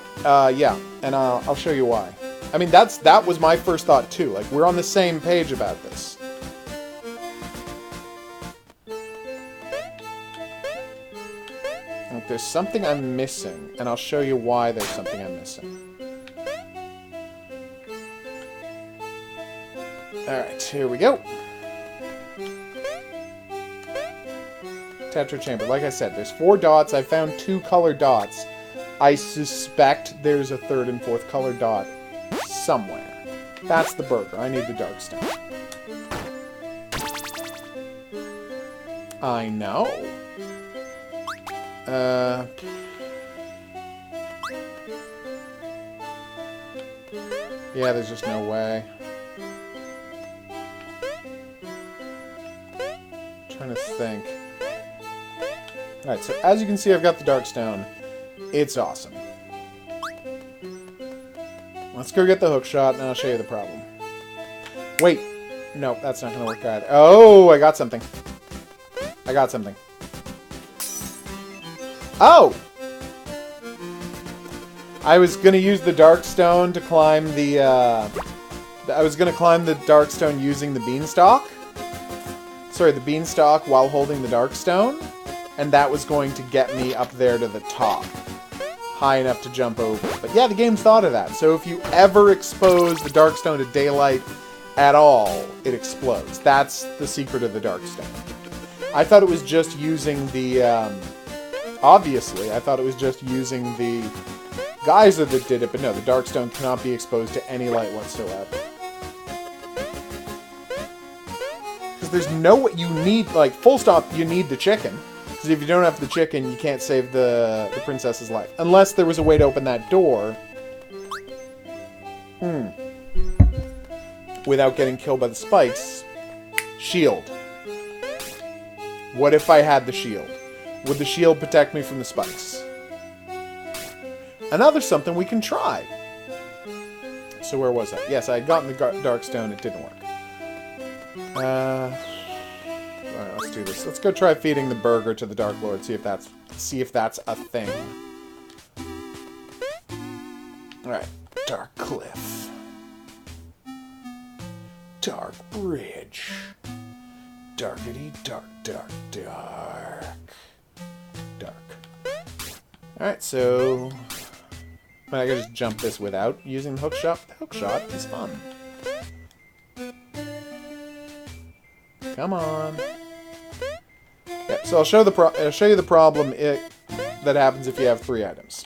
Speaker 1: yeah, and I'll show you why. I mean, that was my first thought too. Like, we're on the same page about this. Like, there's something I'm missing, and I'll show you why there's something I'm missing. Alright, here we go. Tetra chamber. Like I said, there's 4 dots. I found 2 colored dots. I suspect there's a 3rd and 4th colored dot somewhere. That's the burger. I need the dark stone. I know. Yeah, there's just no way. Trying to think. Alright, so as you can see, I've got the dark stone. It's awesome. Let's go get the hook shot, and I'll show you the problem. Wait. No, that's not going to work either. Oh, I got something. I got something. Oh! I was going to use the dark stone to climb the, I was going to climb the dark stone using the beanstalk. Sorry, the beanstalk while holding the dark stone. And that was going to get me up there to the top. high enough to jump over. But yeah, the game thought of that. So if you ever expose the Darkstone to daylight at all, it explodes. That's the secret of the Darkstone. I thought it was just using the, obviously, I thought it was just using the geyser that did it, but no, the Darkstone cannot be exposed to any light whatsoever. Because there's no, you need, like, full stop, you need the chicken. Because if you don't have the chicken, you can't save the princess's life. Unless there was a way to open that door. Without getting killed by the spikes. Shield. What if I had the shield? Would the shield protect me from the spikes? Another something we can try. So where was that? Yes, I had gotten the Darkstone. It didn't work. Alright, let's do this. Let's go try feeding the burger to the Dark Lord. See if that's a thing. Alright. Dark Cliff. Dark Bridge. Darkity dark, dark, dark. Dark. Alright, so I can just jump this without using the hook shot. The hook shot is fun. Come on. Yeah, so I'll show you the problem that happens if you have 3 items.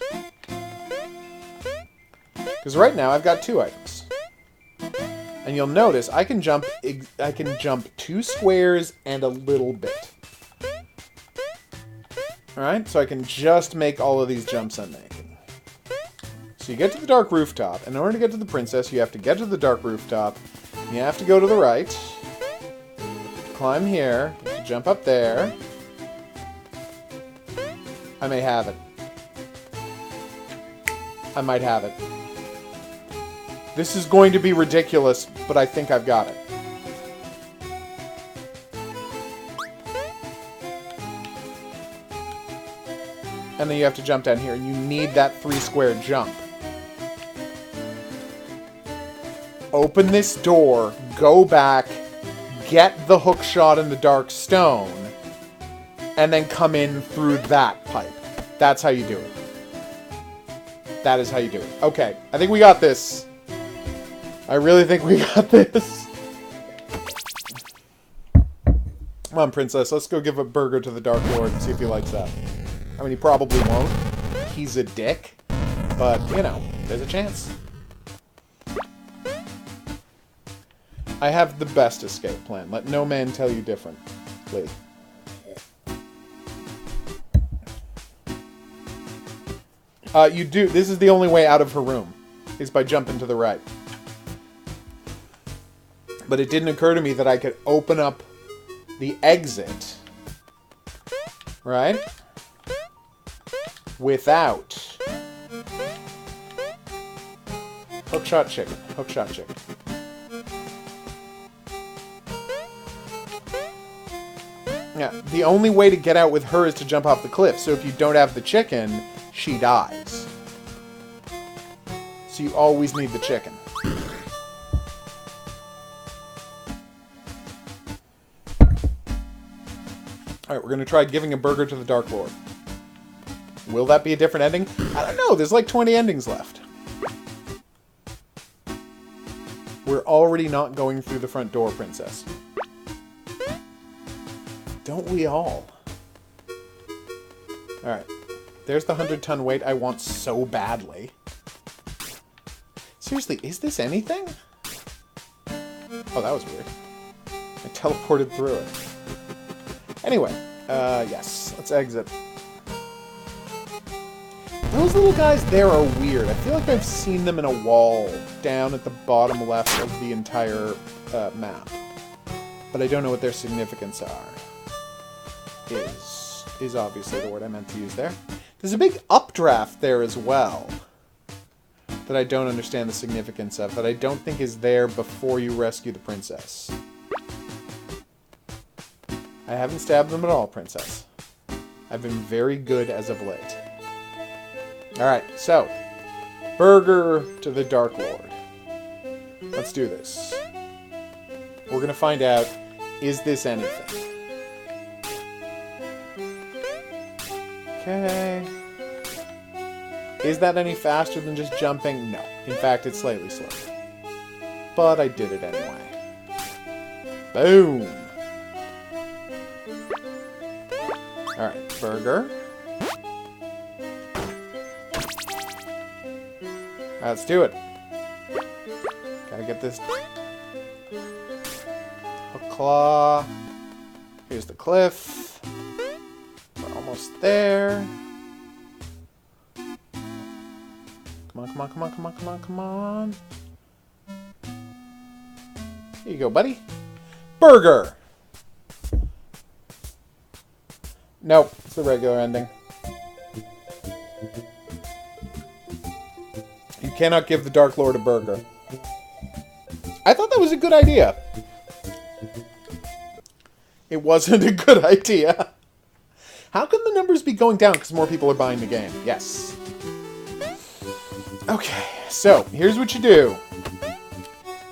Speaker 1: Because right now I've got 2 items. And you'll notice I can jump 2 squares and a little bit. Alright, so I can just make all of these jumps I'm making. So you get to the dark rooftop. In order to get to the princess, you have to get to the dark rooftop. You have to go to the right. Climb here. You have to jump up there. I may have it. I might have it. This is going to be ridiculous, but I think I've got it. And then you have to jump down here. You need that 3-square jump. Open this door, go back, get the hook shot in the dark stone, and then come in through that pipe. That's how you do it. That is how you do it. Okay, I think we got this. I really think we got this. Come on, princess. Let's go give a burger to the Dark Lord and see if he likes that. I mean, he probably won't. He's a dick. But, you know, there's a chance. I have the best escape plan. Let no man tell you different. Please. You do. This is the only way out of her room. Is by jumping to the right. But it didn't occur to me that I could open up the exit. Right? Without. Hookshot chicken. Hookshot chicken. Yeah, the only way to get out with her is to jump off the cliff. So if you don't have the chicken, she dies. So you always need the chicken. Alright, we're going to try giving a burger to the Dark Lord. Will that be a different ending? I don't know. There's like 20 endings left. We're already not going through the front door, princess. Don't we all? Alright. There's the 100-ton weight I want so badly. Seriously, is this anything? Oh, that was weird. I teleported through it. Anyway, yes. Let's exit. Those little guys there are weird. I feel like I've seen them in a wall down at the bottom left of the entire map. But I don't know what their significance are. Is obviously the word I meant to use there. There's a big updraft there as well that I don't understand the significance of, that I don't think is there before you rescue the princess. I haven't stabbed them at all, princess. I've been very good as of late. Alright, so, burger to the Dark Lord. Let's do this. We're going to find out, is this anything? Okay. Is that any faster than just jumping? No. In fact, it's slightly slower. But I did it anyway. Boom! Alright, burger. Let's do it. Gotta get this hook claw. Here's the cliff. We're almost there. Come on, come on, come on, come on, come on, come on. Here you go, buddy. Burger! Nope, it's the regular ending. You cannot give the Dark Lord a burger. I thought that was a good idea. It wasn't a good idea. How can the numbers be going down because more people are buying the game? Yes. Okay, so here's what you do.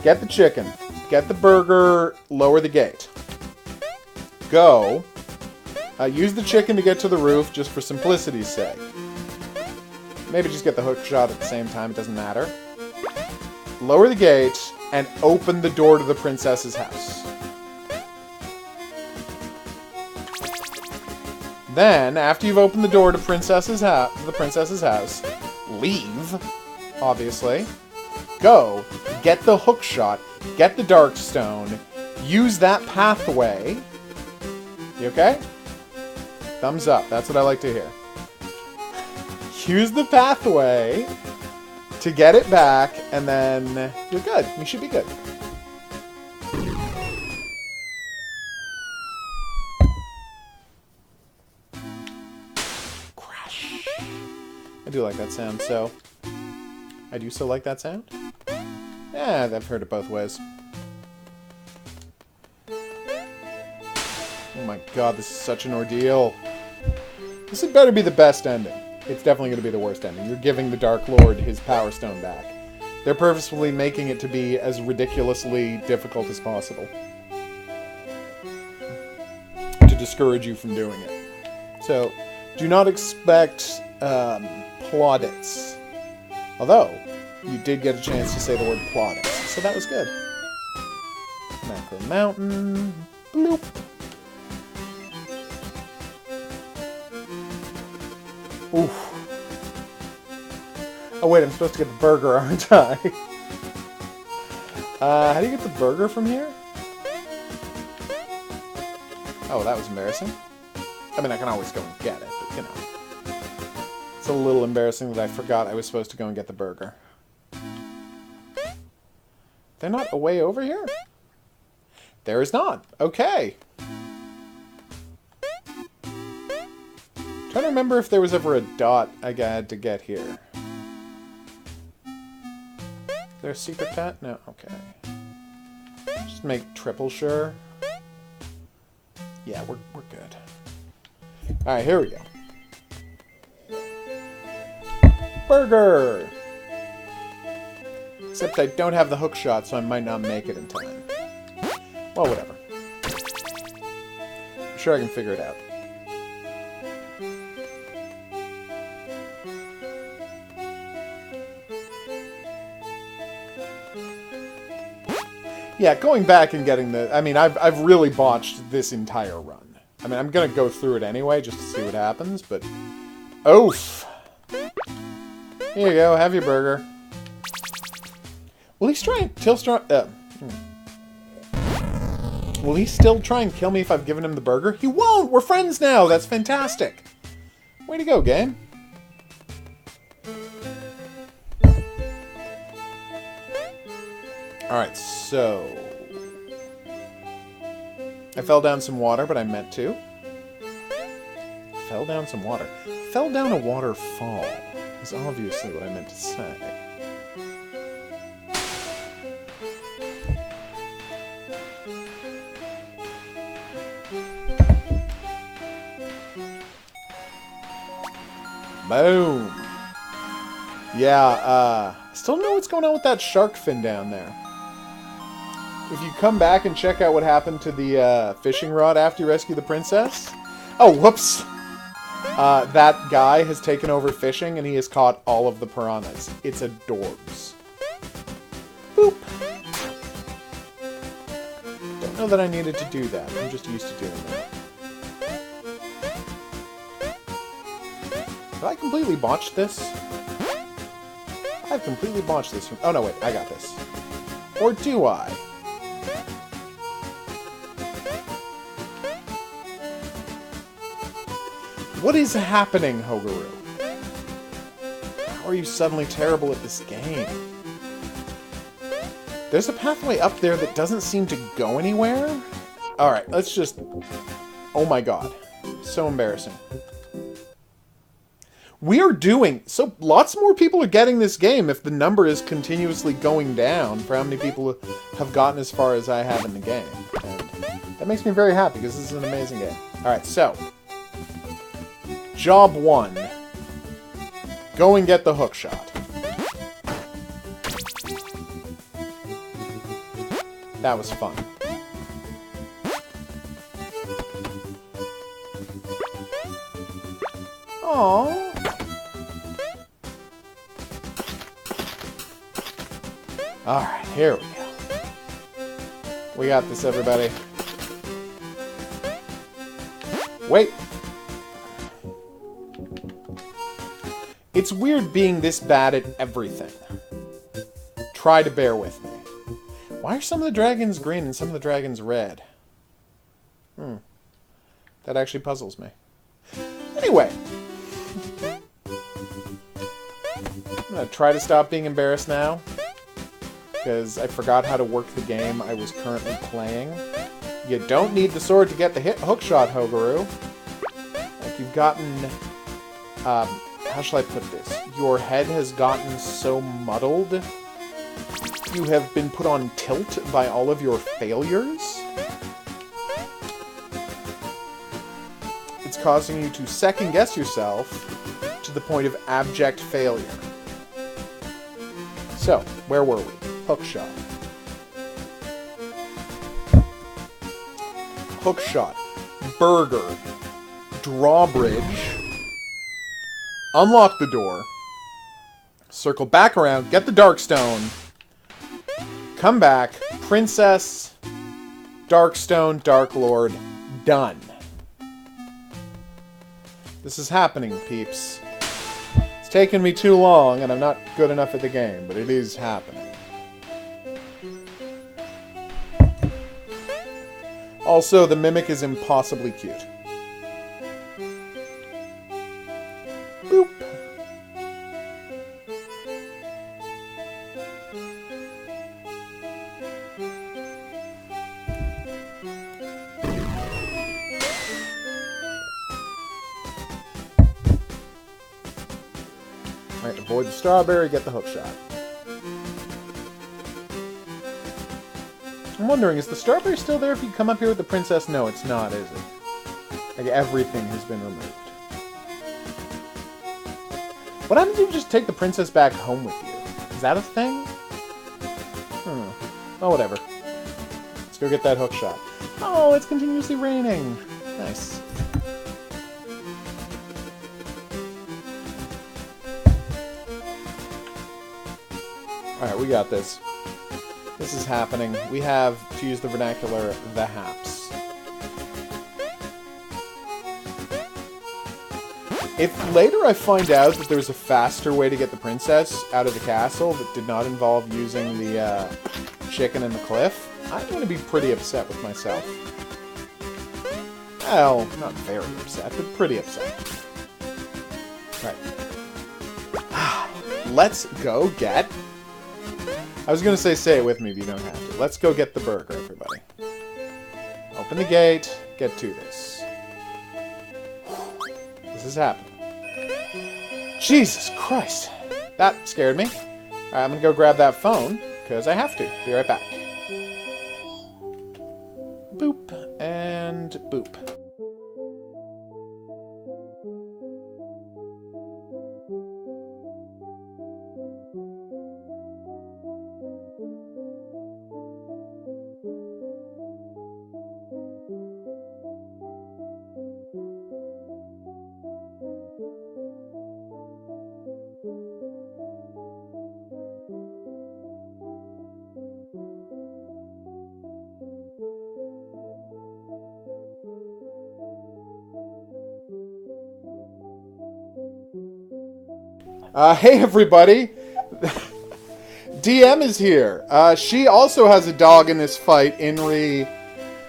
Speaker 1: Get the chicken. Get the burger. Lower the gate. Go. Use the chicken to get to the roof just for simplicity's sake. Maybe just get the hook shot at the same time. It doesn't matter. Lower the gate and open the door to the princess's house. Then, after you've opened the door to the princess's house, leave, obviously. Go, get the hook shot, get the dark stone, use that pathway. You okay? Thumbs up, that's what I like to hear. Use the pathway to get it back, and then you're good. You should be good. Crash. I do like that sound, so... I do so like that sound? Yeah, I've heard it both ways. Oh my god, this is such an ordeal. This had better be the best ending. It's definitely going to be the worst ending. You're giving the Dark Lord his Power Stone back. They're purposefully making it to be as ridiculously difficult as possible. To discourage you from doing it. So, do not expect plaudits. Although, you did get a chance to say the word plaudits. So that was good. Macro Mountain. Bloop. Oof. Oh wait, I'm supposed to get the burger, aren't I? How do you get the burger from here? Oh, that was embarrassing. I mean, I can always go and get it, but you know. It's a little embarrassing that I forgot I was supposed to go and get the burger. They're not a way over here? There is not. Okay. Trying to remember if there was ever a dot I had to get here. Is there a secret path? No? Okay. Just make triple sure. Yeah, we're good. Alright, here we go. Burger! Except I don't have the hook shot, so I might not make it in time. Well, whatever. I'm sure I can figure it out. Yeah, going back and getting the... I mean, I've really botched this entire run. I mean, I'm gonna go through it anyway, just to see what happens, but... Oof! Here you go, have your burger. Will he still try and kill me if I've given him the burger? He won't! We're friends now! That's fantastic! Way to go, game. Alright, so... I fell down some water, but I meant to. Fell down some water. Fell down a waterfall is obviously what I meant to say. Boom! Yeah, still don't know what's going on with that shark fin down there. If you come back and check out what happened to the fishing rod after you rescue the princess... Oh, whoops! That guy has taken over fishing, and he has caught all of the piranhas. It's adorbs. Boop. Don't know that I needed to do that. I'm just used to doing that. Did I completely botch this? I've completely botched this. Oh, no, wait. I got this. Or do I? What is happening, HOGuru? How are you suddenly terrible at this game? There's a pathway up there that doesn't seem to go anywhere? Alright, let's just... Oh my god. So embarrassing. We are doing... So, lots more people are getting this game if the number is continuously going down for how many people have gotten as far as I have in the game. And that makes me very happy, because this is an amazing game. Alright, so... Job 1. Go and get the hook shot. That was fun. Aww. Alright, here we go. We got this, everybody. Wait. It's weird being this bad at everything. Try to bear with me. Why are some of the dragons green and some of the dragons red? That actually puzzles me. Anyway. I'm gonna try to stop being embarrassed now. Because I forgot how to work the game I was currently playing. You don't need the sword to get the hook shot, HOGuru. Like, you've gotten... how shall I put this? Your head has gotten so muddled. You have been put on tilt by all of your failures. It's causing you to second-guess yourself to the point of abject failure. So, where were we? Hook shot. Hook shot. Burger. Drawbridge. Unlock the door. Circle back around. Get the Darkstone. Come back. Princess. Darkstone. Dark Lord. Done. This is happening, peeps. It's taken me too long, and I'm not good enough at the game, but it is happening. Also, the Mimic is impossibly cute. Boop. Alright, avoid the strawberry, get the hook shot. I'm wondering, is the strawberry still there if you come up here with the princess? No, it's not, is it? Like, everything has been removed. What happens if you just take the princess back home with you? Is that a thing? Oh, whatever. Let's go get that hook shot. Oh, it's continuously raining. Nice. Alright, we got this. This is happening. We have, to use the vernacular, the haps. If later I find out that there's a faster way to get the princess out of the castle that did not involve using the chicken in the cliff, I'm going to be pretty upset with myself. Well, not very upset, but pretty upset. Right. Let's go get... I was going to say it with me, but you don't have to. Let's go get the burger, everybody. Open the gate. Get to this. This is happening. Jesus Christ. That scared me. Alright, I'm going to go grab that phone, because I have to. Be right back. Boop. And boop. Hey everybody! DM is here. She also has a dog in this fight in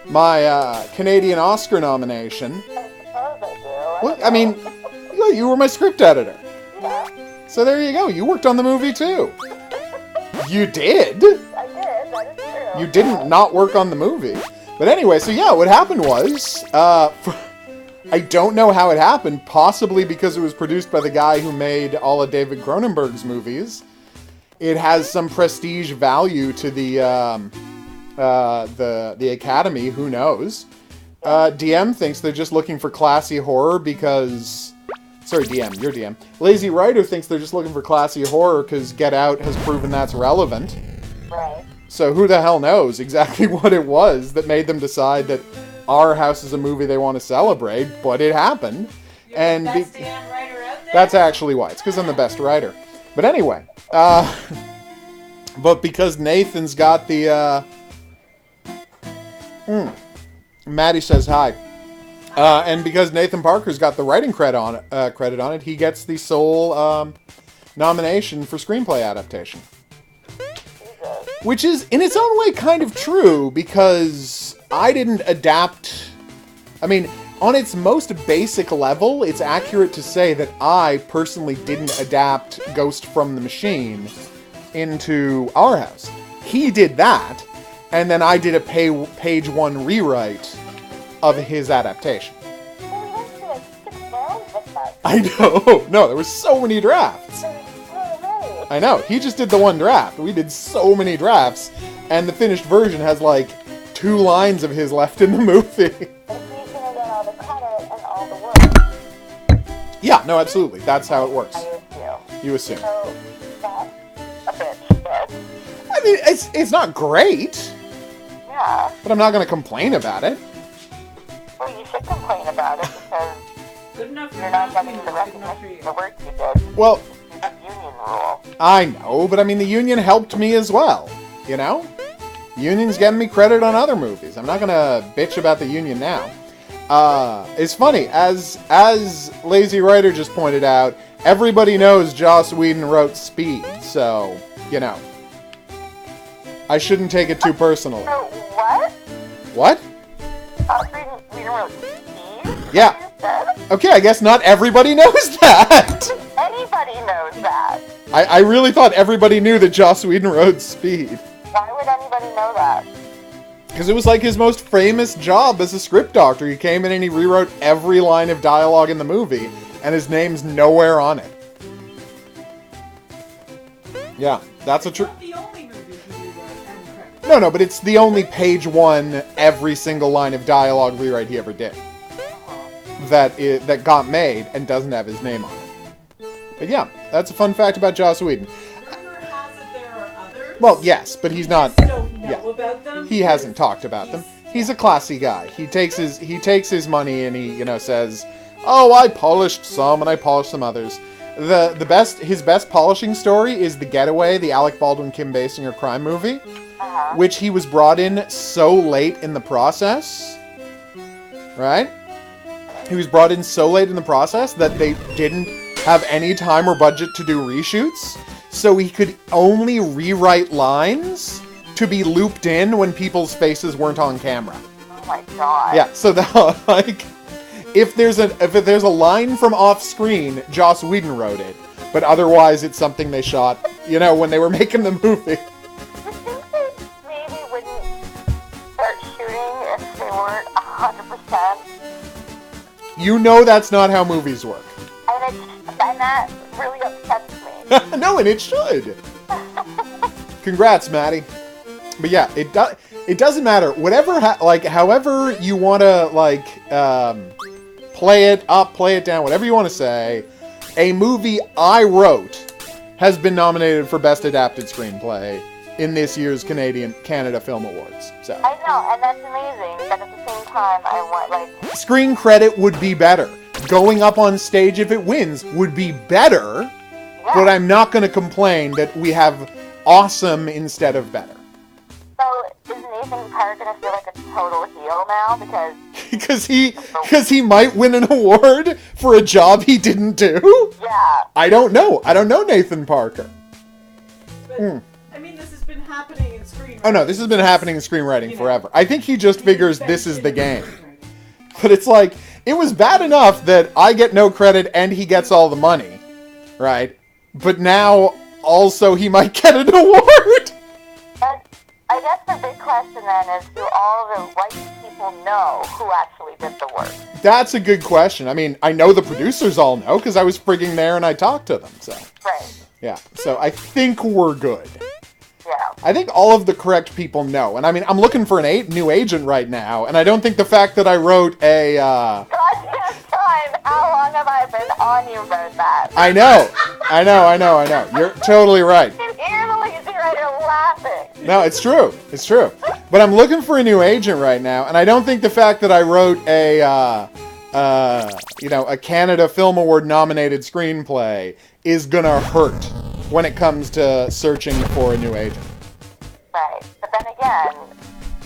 Speaker 1: my Canadian Oscar nomination. Well, I mean, you were my script editor. So there you go. You worked on the movie too. You did?
Speaker 3: I did, that is true.
Speaker 1: You didn't not work on the movie. But anyway, so yeah, what happened was, I don't know how it happened, possibly because it was produced by the guy who made all of David Cronenberg's movies. It has some prestige value to the Academy, who knows. DM thinks they're just looking for classy horror because... Sorry, DM, you're DM. Lazy Writer thinks they're just looking for classy horror because Get Out has proven that's relevant.
Speaker 3: Right.
Speaker 1: So who the hell knows exactly what it was that made them decide that Our House is a movie they want to celebrate, but it happened.
Speaker 2: You're
Speaker 1: And
Speaker 2: the best damn writer out there?
Speaker 1: that's actually why. It's because I'm the best writer. But anyway, but because Nathan's got the, Maddie says hi. And because Nathan Parker's got the writing credit on it, he gets the sole nomination for screenplay adaptation. Which is, in its own way, kind of true, because I didn't adapt... I mean, on its most basic level, it's accurate to say that I personally didn't adapt Ghost from the Machine into Our House. He did that, and then I did a page one rewrite of his adaptation. I know! No, there were so many drafts! I know, he just did the one draft. We did so many drafts, and the finished version has like 2 lines of his left in the movie. Yeah, no, absolutely. That's how it works. You assume.
Speaker 3: So, that's a bitch, but...
Speaker 1: I mean, it's not great,
Speaker 3: Yeah.
Speaker 1: but I'm not going to complain about it.
Speaker 3: Well, you should complain about it because
Speaker 2: Good enough for
Speaker 3: you're not
Speaker 2: you.
Speaker 3: getting the
Speaker 2: Good enough for
Speaker 3: recognition
Speaker 2: you.
Speaker 3: for the work you did.
Speaker 1: Well,
Speaker 3: The union rule.
Speaker 1: I know, but I mean, the union helped me as well, you know? Union's getting me credit on other movies. I'm not going to bitch about the union now. It's funny, as Lazy Writer just pointed out, everybody knows Joss Whedon wrote Speed, so, you know. I shouldn't take it too personally.
Speaker 3: So, what?
Speaker 1: What?
Speaker 3: We don't really see?
Speaker 1: Yeah.
Speaker 3: You said?
Speaker 1: Okay, I guess not everybody knows that!
Speaker 3: Anybody knows that.
Speaker 1: I really thought everybody knew that Joss Whedon wrote Speed.
Speaker 3: Why would anybody know that?
Speaker 1: Because it was like his most famous job as a script doctor. He came in and he rewrote every line of dialogue in the movie, and his name's nowhere on it. Yeah, that's a true...
Speaker 2: Not the only movie he rewrote and credited.
Speaker 1: No, but it's the only page one, every single line of dialogue rewrite he ever did. That got made and doesn't have his name on it. But yeah, that's a fun fact about Joss Whedon.
Speaker 2: Rumor has it there are others.
Speaker 1: Well, yes, but he's not...
Speaker 2: We don't know
Speaker 1: yeah.
Speaker 2: about them.
Speaker 1: He hasn't talked about them. He's a classy guy. He takes his money and he, says, "Oh, I polished some and I polished some others." His best polishing story is The Getaway, the Alec Baldwin Kim Basinger crime movie, which he was brought in so late in the process. Right? He was brought in so late in the process that they didn't have any time or budget to do reshoots, so he could only rewrite lines to be looped in when people's faces weren't on camera.
Speaker 3: Oh my god.
Speaker 1: Yeah, so that, like, if there's a line from off screen, Joss Whedon wrote it, but otherwise it's something they shot, when they were making the movie.
Speaker 3: Do you think they maybe wouldn't start shooting if they weren't 100%?
Speaker 1: You know that's not how movies work.
Speaker 3: And that really upsets me.
Speaker 1: No, and it should. Congrats, Maddie. But yeah, it doesn't matter. Whatever, however you want to, play it up, play it down, whatever you want to say, a movie I wrote has been nominated for Best Adapted Screenplay in this year's Canada Film Awards. So
Speaker 3: I know, and that's amazing, but at the same time, I want,
Speaker 1: screen credit would be better. Going up on stage if it wins would be better,
Speaker 3: yeah.
Speaker 1: but I'm not going to complain that we have awesome instead of better.
Speaker 3: So, is Nathan Parker gonna feel like a total heel now? Because
Speaker 1: because he might win an award for a job he didn't do?
Speaker 3: Yeah.
Speaker 1: I don't know. I don't know Nathan Parker.
Speaker 2: But, I mean, this has been happening in screenwriting.
Speaker 1: Oh no, this has been happening in screenwriting forever. I think he just figures this is the game.
Speaker 2: Screenwriting.
Speaker 1: But it's like, it was bad enough that I get no credit and he gets all the money, right? But now, also, he might get an award!
Speaker 3: And I guess the big question then is, do all the right people know who actually did the work?
Speaker 1: That's a good question. I mean, I know the producers all know, because I was frigging there and I talked to them, so.
Speaker 3: Right.
Speaker 1: Yeah, so I think we're good.
Speaker 3: Yeah.
Speaker 1: I think all of the correct people know. And I mean, I'm looking for a new agent right now, and I don't think the fact that I wrote a,
Speaker 3: Goddamn time! How long have I been on you about that?
Speaker 1: I know. You're totally right.
Speaker 3: You can hear the lazy writer laughing.
Speaker 1: No, it's true. It's true. But I'm looking for a new agent right now, and I don't think the fact that I wrote a Canada Film Award nominated screenplay is gonna hurt when it comes to searching for a new agent.
Speaker 3: Right. But then again,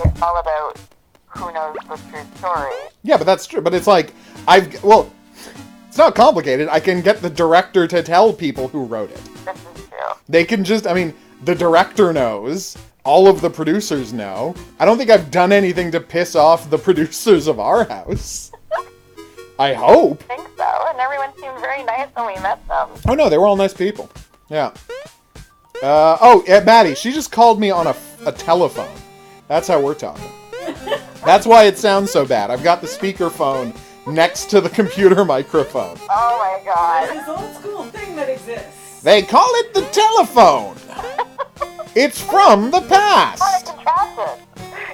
Speaker 3: it's all about who knows the true story.
Speaker 1: Yeah, but that's true. But it's like, it's not complicated. I can get the director to tell people who wrote it.
Speaker 3: This is true.
Speaker 1: They can just, the director knows. All of the producers know. I don't think I've done anything to piss off the producers of our house. I hope.
Speaker 3: I think so, and everyone seemed very nice when we met them.
Speaker 1: Oh no, they were all nice people. Yeah. Maddie, she just called me on a telephone. That's how we're talking. That's why it sounds so bad. I've got the speakerphone next to the computer microphone.
Speaker 3: Oh my god.
Speaker 2: This old school thing that exists.
Speaker 1: They call it the telephone. It's from the past.
Speaker 3: On a contraption.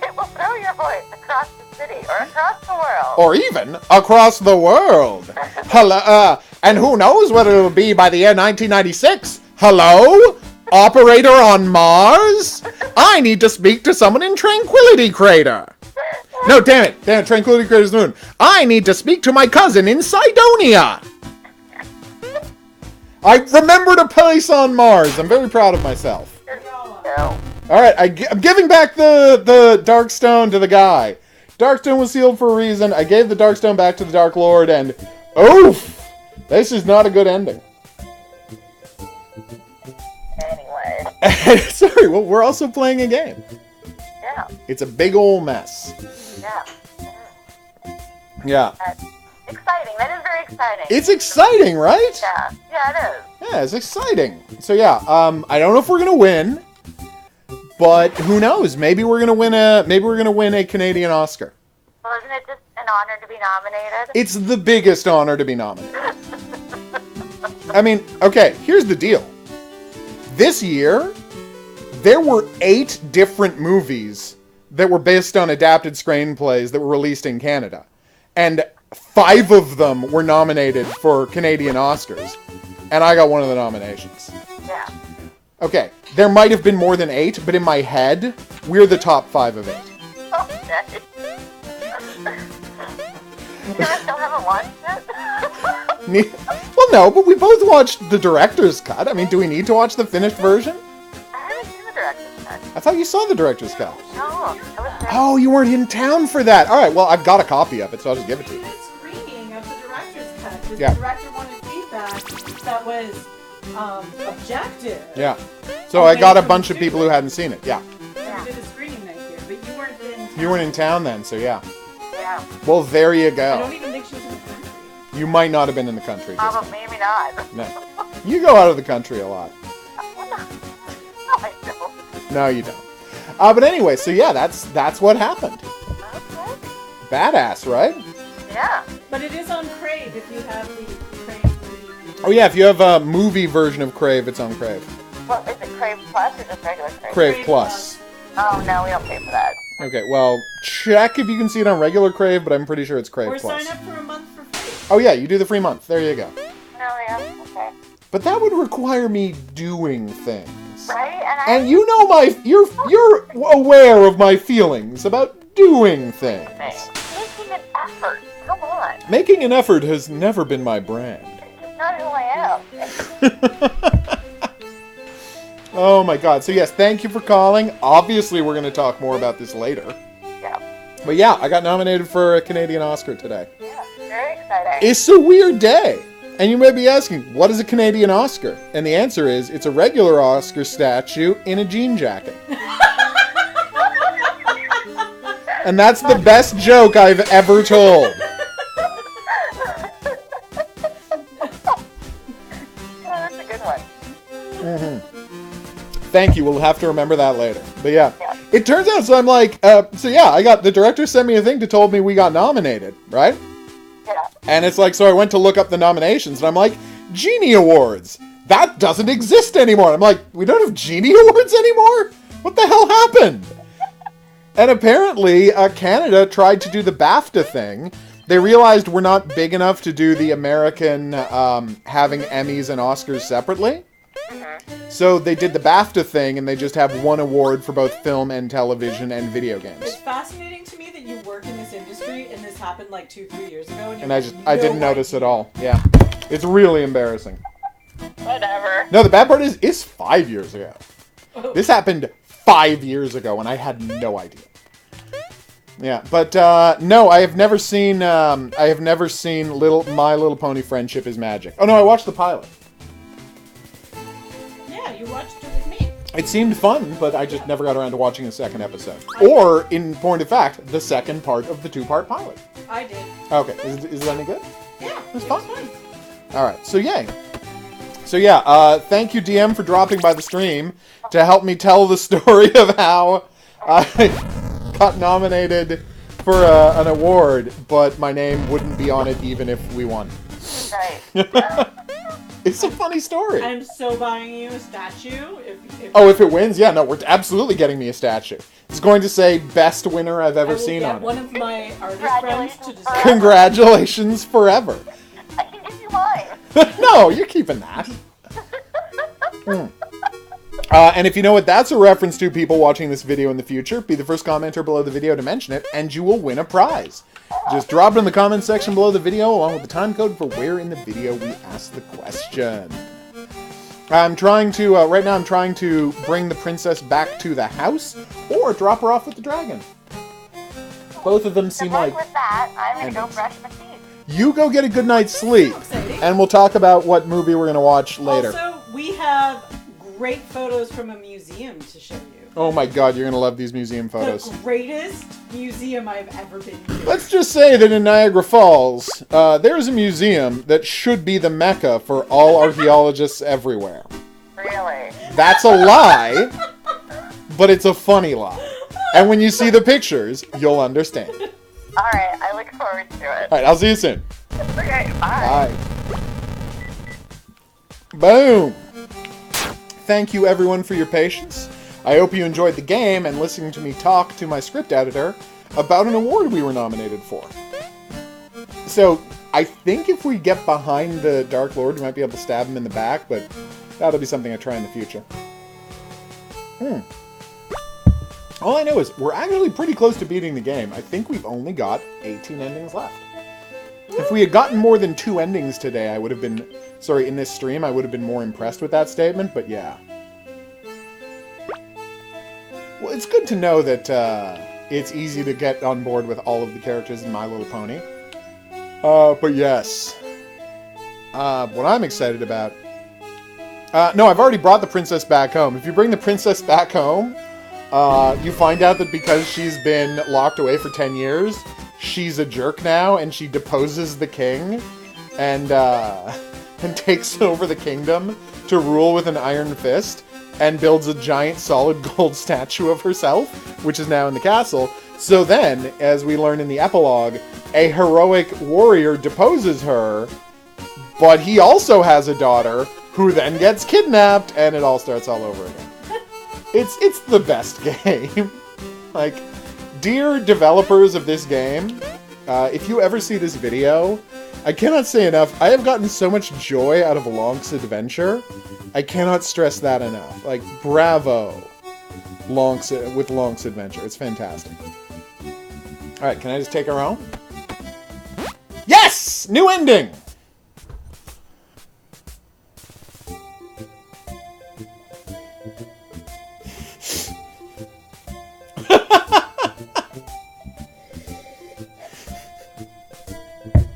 Speaker 3: It will throw your voice across the city or across the world.
Speaker 1: Or even across the world. Hello, and who knows what it'll be by the year 1996? Hello? Operator on Mars? I need to speak to someone in Tranquility Crater. No, damn it, Tranquility Crater's the moon. I need to speak to my cousin in Cydonia. I remembered a place on Mars. I'm very proud of myself.
Speaker 3: No.
Speaker 1: Alright, I'm giving back the Darkstone to the guy. Darkstone was sealed for a reason. I gave the Darkstone back to the Dark Lord, and oof! This is not a good ending.
Speaker 3: Anyway.
Speaker 1: Sorry, well, we're also playing a game.
Speaker 3: Yeah.
Speaker 1: It's a big ol' mess.
Speaker 3: Yeah.
Speaker 1: Yeah.
Speaker 3: That's exciting. That is very exciting.
Speaker 1: It's exciting, right?
Speaker 3: Yeah. Yeah, it is.
Speaker 1: Yeah, it's exciting. So yeah, I don't know if we're gonna win, but who knows? Maybe we're gonna win a Canadian Oscar.
Speaker 3: Well, isn't it just an honor to be nominated?
Speaker 1: It's the biggest honor to be nominated. I mean, okay, here's the deal. This year, there were 8 different movies that were based on adapted screenplays that were released in Canada. And 5 of them were nominated for Canadian Oscars. And I got one of the nominations.
Speaker 3: Yeah.
Speaker 1: Okay, there might have been more than 8, but in my head, we're the top 5 of 8.
Speaker 3: Okay. You guys still haven't watched it?
Speaker 1: Well, no, but we both watched the director's cut. I mean, do we need to watch the finished version?
Speaker 3: I haven't seen the director's cut.
Speaker 1: I thought you saw the director's cut.
Speaker 3: No, I was there.
Speaker 1: Oh, you weren't in town for that. All right, well, I've got a copy of it, so I'll just give it to you.
Speaker 2: A screening of the director's cut. The
Speaker 1: Yeah.
Speaker 2: director wanted feedback that was objective.
Speaker 1: Yeah. So I got a bunch of people who hadn't seen it. Yeah.
Speaker 2: We did a screening night here, but you weren't in town.
Speaker 1: You weren't in town then, so yeah.
Speaker 3: Yeah.
Speaker 1: Well, there you
Speaker 2: I don't
Speaker 1: go.
Speaker 2: even think she was in the country.
Speaker 1: You might not have been in the country.
Speaker 3: But maybe not.
Speaker 1: No. You go out of the country a lot.
Speaker 3: No, I don't.
Speaker 1: No, you don't. But anyway, so yeah, that's what happened.
Speaker 3: Okay.
Speaker 1: Badass, right?
Speaker 3: Yeah.
Speaker 2: But it is on Crave if you have the Crave.
Speaker 1: Oh yeah, if you have a movie version of Crave, it's on Crave.
Speaker 3: Well, is it Crave Plus or just regular Crave?
Speaker 1: Crave
Speaker 2: Crave
Speaker 1: Plus.
Speaker 3: Oh, no, we don't pay for that.
Speaker 1: Okay, well, check if you can see it on regular Crave, but I'm pretty sure it's Crave
Speaker 2: Or
Speaker 1: Plus.
Speaker 2: sign up for a month for free.
Speaker 1: Oh yeah, you do the free month. There you go.
Speaker 3: No, yeah, okay.
Speaker 1: But that would require me doing things.
Speaker 3: Right?
Speaker 1: And you know you're aware of my feelings about doing things.
Speaker 3: Making an effort. Come on.
Speaker 1: Making an effort has never been my brand.
Speaker 3: It's not who I am.
Speaker 1: Oh my god. So yes, thank you for calling. Obviously, we're going to talk more about this later.
Speaker 3: Yeah.
Speaker 1: But yeah, I got nominated for a Canadian Oscar today.
Speaker 3: Yeah, very exciting.
Speaker 1: It's a weird day. And you may be asking, what is a Canadian Oscar? And the answer is, it's a regular Oscar statue in a jean jacket. And that's the best joke I've ever told.
Speaker 3: That's a good one.
Speaker 1: Thank you. We'll have to remember that later. But yeah.
Speaker 3: Yeah.
Speaker 1: It turns out, so I'm like, I got, the director sent me a thing to told me we got nominated, right?
Speaker 3: Yeah.
Speaker 1: And it's like, so I went to look up the nominations, and I'm like, Genie Awards! That doesn't exist anymore! I'm like, we don't have Genie Awards anymore? What the hell happened? And apparently, Canada tried to do the BAFTA thing. They realized we're not big enough to do the American having Emmys and Oscars separately. So they did the BAFTA thing, and they just have one award for both film and television and video
Speaker 2: It's
Speaker 1: games.
Speaker 2: fascinating to me that you work in this industry and this happened like 2-3 years ago.
Speaker 1: And I didn't notice at all. Yeah. It's really embarrassing.
Speaker 3: Whatever.
Speaker 1: No, the bad part is, it's 5 years ago.
Speaker 2: Oh.
Speaker 1: This happened 5 years ago, and I had no idea. Yeah, but no, I have never seen My Little Pony Friendship is Magic. Oh no, I watched the pilot.
Speaker 2: Yeah, you watched it with me.
Speaker 1: It seemed fun, but I just never got around to watching a second episode. Or, in point of fact, the second part of the 2-part pilot.
Speaker 2: I did.
Speaker 1: Okay, is it any good?
Speaker 2: Yeah,
Speaker 1: It's
Speaker 2: it
Speaker 1: fun.
Speaker 2: was fun.
Speaker 1: Alright, so yay. So yeah, thank you DM for dropping by the stream to help me tell the story of how I got nominated for an award, but my name wouldn't be on it even if we won.
Speaker 3: Right.
Speaker 1: It's a funny story.
Speaker 2: I'm so buying you a statue.
Speaker 1: If it wins, yeah, no, we're absolutely getting me a statue. It's going to say best winner I've
Speaker 2: I
Speaker 1: ever
Speaker 2: will
Speaker 1: seen
Speaker 2: get
Speaker 1: on
Speaker 2: one
Speaker 1: it.
Speaker 2: of my artist friends to
Speaker 3: Congratulations.
Speaker 2: design.
Speaker 1: Congratulations forever.
Speaker 3: I can give you mine.
Speaker 1: No, you're keeping that. And if you know what that's a reference to, people watching this video in the future, be the first commenter below the video to mention it, and you will win a prize. Just drop it in the comments section below the video, along with the time code for where in the video we asked the question. I'm trying to, right now I'm trying to bring the princess back to the house, or drop her off with the dragon. Both of them seem
Speaker 3: Good luck
Speaker 1: like...
Speaker 3: with that. I'm gonna go
Speaker 1: endings.
Speaker 3: brush my teeth.
Speaker 1: You go get a good night's sleep,
Speaker 2: So exciting.
Speaker 1: and we'll talk about what movie we're going to watch later.
Speaker 2: Also, we have great photos from a museum to show you.
Speaker 1: Oh my god, you're going to love these museum photos.
Speaker 2: The greatest museum I've ever been to.
Speaker 1: Let's just say that in Niagara Falls, there's a museum that should be the mecca for all archaeologists everywhere.
Speaker 3: Really?
Speaker 1: That's a lie, but it's a funny lie. And when you see the pictures, you'll understand.
Speaker 3: Alright, I look forward to it.
Speaker 1: Alright, I'll see you soon.
Speaker 3: Okay, bye.
Speaker 1: Bye. Boom! Thank you everyone for your patience. I hope you enjoyed the game and listening to me talk to my script editor about an award we were nominated for. So, I think if we get behind the Dark Lord, we might be able to stab him in the back, but that'll be something I try in the future. All I know is, we're actually pretty close to beating the game. I think we've only got 18 endings left. If we had gotten more than 2 endings today, I would have been... Sorry, in this stream, I would have been more impressed with that statement, but yeah. Well, it's good to know that it's easy to get on board with all of the characters in My Little Pony. But yes. What I'm excited about... no, I've already brought the princess back home. If you bring the princess back home, you find out that because she's been locked away for 10 years, she's a jerk now, and she deposes the king, and takes over the kingdom to rule with an iron fist, and builds a giant solid gold statue of herself, which is now in the castle. So then, as we learn in the epilogue, a heroic warrior deposes her, but he also has a daughter, who then gets kidnapped, and it all starts all over again. It's the best game. Like, dear developers of this game, if you ever see this video, I cannot say enough, I have gotten so much joy out of Lonk's adventure. I cannot stress that enough. Like, bravo, Lonk's adventure. It's fantastic. Alright, can I just take her home? Yes! New ending!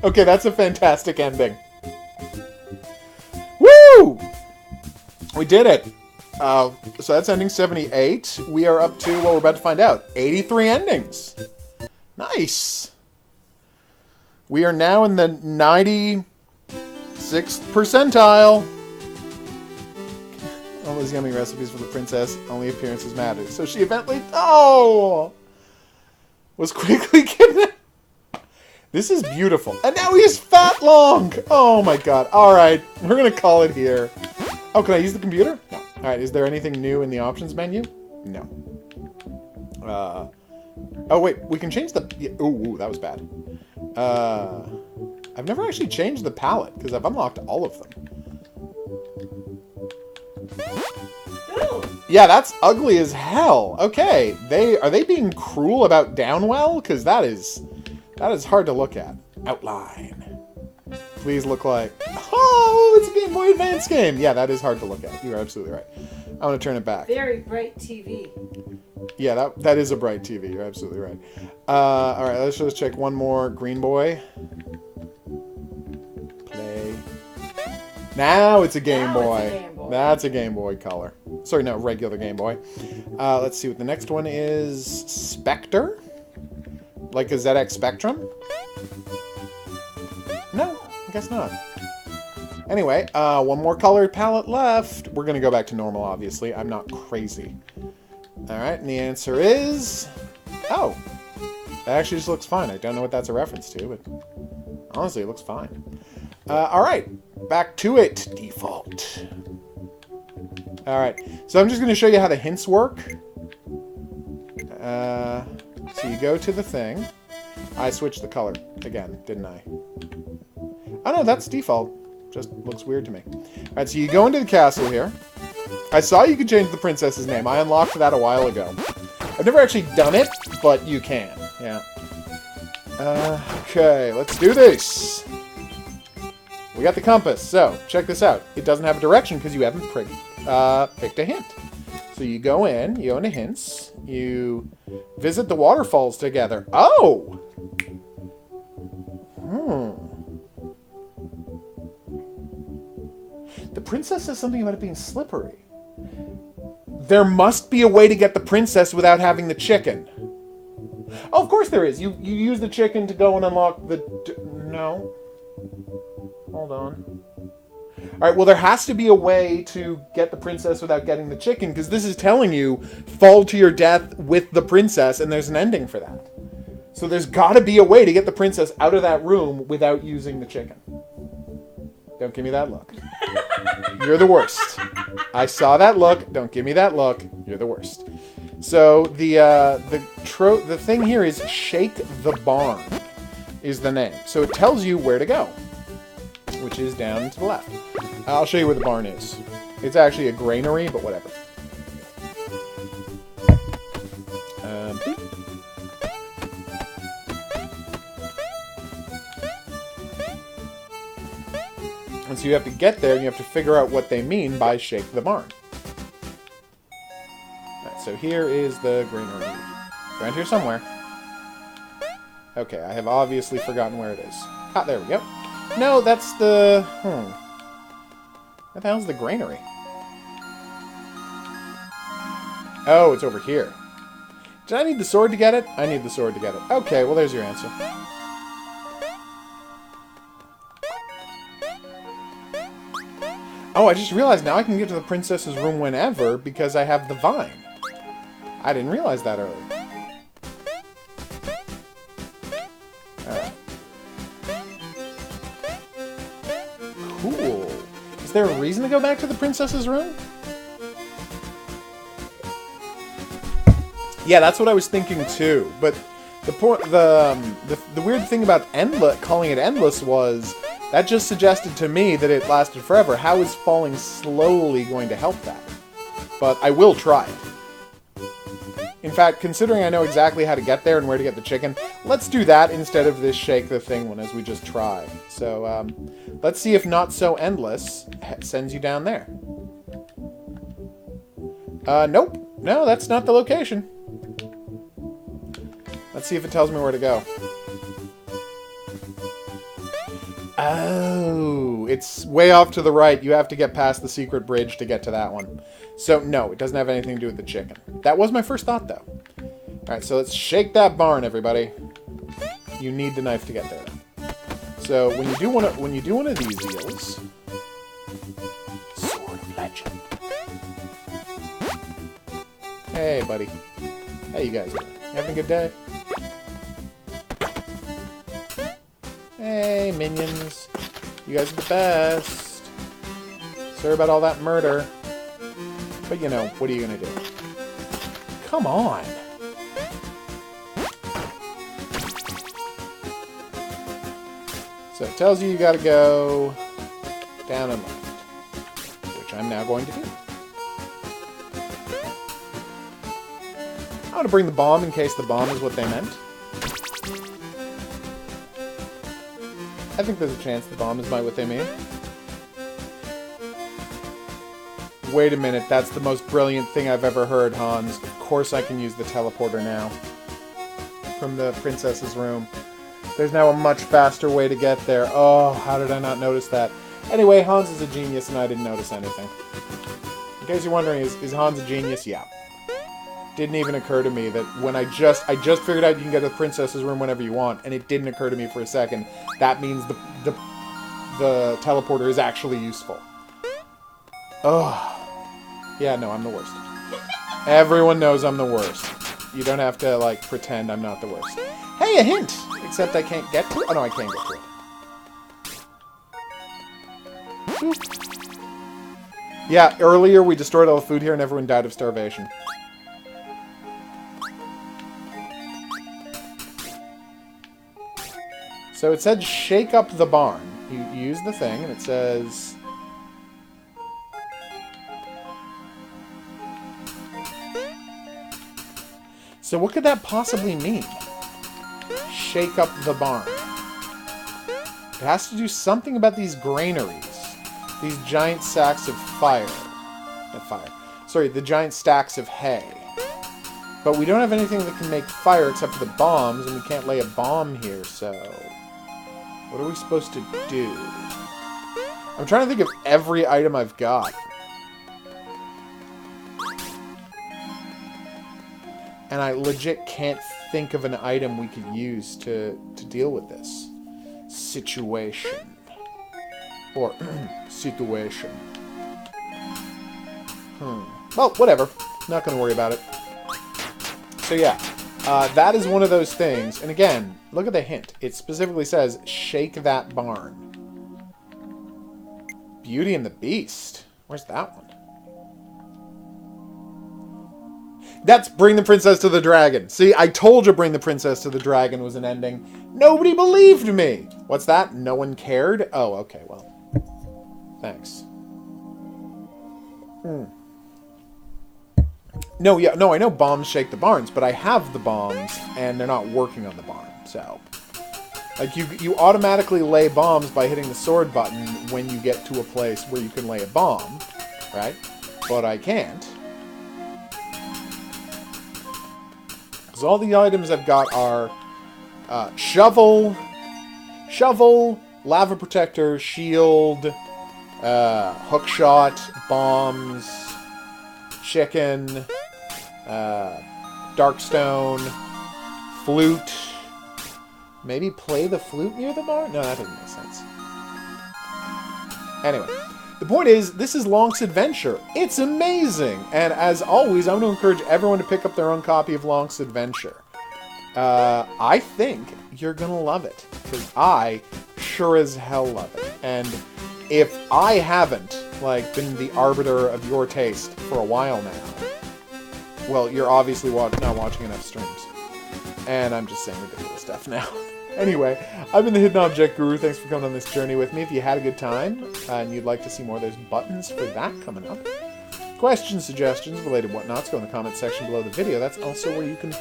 Speaker 1: Okay, that's a fantastic ending. Woo! We did it. So that's ending 78. We are up to, well, we're about to find out, 83 endings. Nice. We are now in the 96th percentile. All those yummy recipes for the princess, only appearances matter. So she eventually, was quickly kidnapped. This is beautiful. And now he's fat long. Oh my god. Alright, we're going to call it here. Oh, can I use the computer? No. Alright, is there anything new in the options menu? No. Oh wait, we can change the... Ooh, that was bad. I've never actually changed the palette, because I've unlocked all of them. Yeah, that's ugly as hell. Okay, are they being cruel about Downwell? Because that is hard to look at. Outline. Please look like... Oh, it's a Game Boy Advance game. Yeah, that is hard to look at. You're absolutely right. I'm going to turn it back.
Speaker 2: Very bright TV.
Speaker 1: Yeah, that is a bright TV. You're absolutely right. Alright, let's just check one more. Green Boy. Play. Now it's a Game Boy. That's a Game Boy Color. Sorry, no, regular Game Boy. Let's see what the next one is. Spectre? Like a ZX Spectrum? No, I guess not. Anyway, one more colored palette left. We're going to go back to normal, obviously. I'm not crazy. Alright, and the answer is... Oh! That actually just looks fine. I don't know what that's a reference to, but... Honestly, it looks fine. Alright, back to it. Default. Alright, so I'm just going to show you how the hints work. So you go to the thing. I switched the color again, didn't I? Oh no, that's default. Just looks weird to me. Alright, so you go into the castle here. I saw you could change the princess's name. I unlocked that a while ago. I've never actually done it, but you can. Yeah. Okay, let's do this. We got the compass, so check this out. It doesn't have a direction because you haven't picked a hint. So you go into hints, you visit the waterfalls together. Oh! The princess says something about it being slippery. There must be a way to get the princess without having the chicken. Oh, of course there is. You use the chicken to go and unlock the... No. Hold on. Alright, well there has to be a way to get the princess without getting the chicken, because this is telling you, fall to your death with the princess, and there's an ending for that. So there's gotta be a way to get the princess out of that room without using the chicken. Don't give me that look. You're the worst. I saw that look. Don't give me that look. You're the worst. So the thing here is Shake the Barn is the name. So it tells you where to go, which is down to the left. I'll show you where the barn is. It's actually a granary, but whatever. And so you have to get there, and you have to figure out what they mean by Shake the Barn. Right, so here is the granary. Around here somewhere. Okay, I have obviously forgotten where it is. Ah, there we go. No, that's the... What the hell's the granary? Oh, it's over here. Did I need the sword to get it? I need the sword to get it. Okay, well there's your answer. Oh, I just realized now I can get to the princess's room whenever because I have the vine. I didn't realize that earlier. Alright. Cool. Is there a reason to go back to the princess's room? Yeah, that's what I was thinking too. But the weird thing about calling it endless was that just suggested to me that it lasted forever. How is falling slowly going to help that? But I will try it. In fact, considering I know exactly how to get there and where to get the chicken, let's do that instead of this shake the thing one as we just tried. So, let's see if Not So Endless sends you down there. Nope. No, that's not the location. Let's see if it tells me where to go. Oh, it's way off to the right. You have to get past the secret bridge to get to that one. So, no, it doesn't have anything to do with the chicken. That was my first thought, though. Alright, so let's shake that barn, everybody. You need the knife to get there. So, when you do one of these eels... Sword of Legend. Hey, buddy. How you guys doing? You having a good day? Hey, minions. You guys are the best. Sorry about all that murder. But, you know, what are you gonna do? Come on! So it tells you gotta go down and left. Which I'm now going to do. I'm gonna bring the bomb in case the bomb is what they meant. I think there's a chance the bomb is by what they mean. Wait a minute, that's the most brilliant thing I've ever heard, Hans. Of course I can use the teleporter now. From the princess's room. There's now a much faster way to get there. Oh, how did I not notice that? Anyway, Hans is a genius and I didn't notice anything. In case you're wondering, is Hans a genius? Yeah. Didn't even occur to me that when I just figured out you can get to the princess's room whenever you want, and it didn't occur to me for a second. That means the teleporter is actually useful. Oh. Yeah, no, I'm the worst. Everyone knows I'm the worst. You don't have to, like, pretend I'm not the worst. Hey, a hint! Except I can't get to it. Oh, no, I can get to it. Boop. Yeah, earlier we destroyed all the food here and everyone died of starvation. So it said shake up the barn. You use the thing and it says... So what could that possibly mean? Shake up the barn. It has to do something about these granaries. These giant sacks of fire. Not fire. Sorry, the giant stacks of hay. But we don't have anything that can make fire except for the bombs, and we can't lay a bomb here, so... What are we supposed to do? I'm trying to think of every item I've got. And I legit can't think of an item we could use to deal with this situation. Or, situation. Well, whatever. Not going to worry about it. So yeah, that is one of those things. And again, look at the hint. It specifically says, shake that barn. Beauty and the Beast. Where's that one? That's Bring the Princess to the Dragon. See, I told you Bring the Princess to the Dragon was an ending. Nobody believed me. What's that? No one cared? Oh, okay, well. Thanks. No, yeah, no, I know bombs shake the barns, but I have the bombs, and they're not working on the barn, so... Like, you automatically lay bombs by hitting the sword button when you get to a place where you can lay a bomb, right? But I can't. Because all the items I've got are shovel, lava protector, shield, hookshot, bombs, chicken, darkstone, flute. Maybe play the flute near the barn? No, that doesn't make sense. Anyway, the point is, this is Lonk's Adventure. It's amazing! And as always, I'm going to encourage everyone to pick up their own copy of Lonk's Adventure. I think you're going to love it. Because I sure as hell love it. And if I haven't, like, been the arbiter of your taste for a while now, well, you're obviously not watching enough streams. And I'm just saying ridiculous stuff now. Anyway, I've been the Hidden Object Guru. Thanks for coming on this journey with me. If you had a good time and you'd like to see more, there's buttons for that coming up. Questions, suggestions, related whatnots, go in the comment section below the video. That's also where you can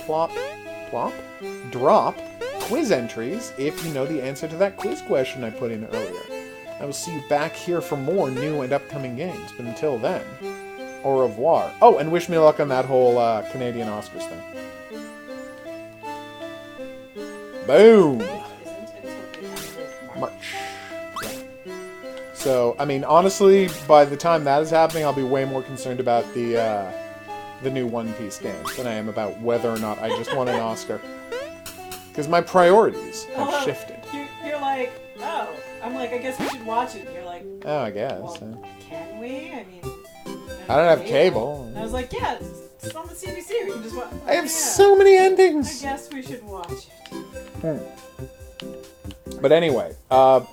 Speaker 1: drop quiz entries if you know the answer to that quiz question I put in earlier. I will see you back here for more new and upcoming games. But until then, au revoir. Oh, and wish me luck on that whole Canadian Oscars thing. Boom! Much. So, I mean, honestly, by the time that is happening, I'll be way more concerned about the new One Piece game than I am about whether or not I just won an Oscar. Because my priorities have shifted.
Speaker 2: You're like, oh. I'm like, I guess we should watch it. And you're like,
Speaker 1: oh, I guess.
Speaker 2: Well, can we? I mean,
Speaker 1: I don't have cable.
Speaker 2: And I was like, yeah, it's on the CBC. We can just watch.
Speaker 1: I have so many endings.
Speaker 2: I guess we should watch it.
Speaker 1: But anyway,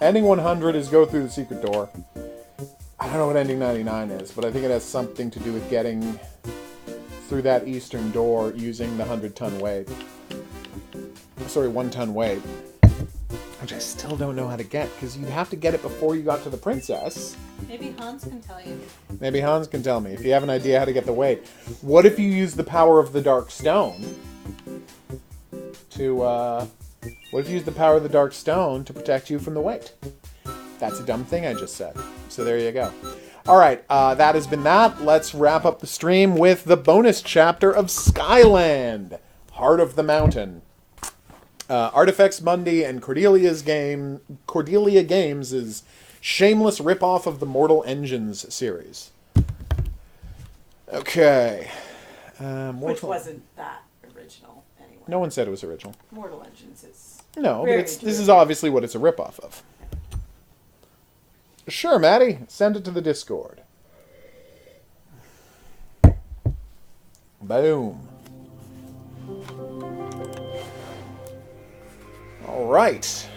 Speaker 1: ending 100 is go through the secret door. I don't know what ending 99 is, but I think it has something to do with getting through that eastern door using the 100-ton weight. Sorry, 1-ton weight. Which I still don't know how to get, because you'd have to get it before you got to the princess.
Speaker 2: Maybe Hans can tell you.
Speaker 1: Maybe Hans can tell me, if you have an idea how to get the weight. What if you use the power of the Dark Stone to, what if you use the power of the Dark Stone to protect you from the weight? That's a dumb thing I just said. So there you go. Alright, that has been that. Let's wrap up the stream with the bonus chapter of Skyland, Heart of the Mountain. Artifacts Mundi and Cordelia Games' shameless ripoff of the Mortal Engines series. Okay.
Speaker 2: Which wasn't that original, anyway.
Speaker 1: No one said it was original.
Speaker 2: Mortal Engines is...
Speaker 1: No, but this is obviously what it's a ripoff of. Sure, Maddie. Send it to the Discord. Boom. Alright.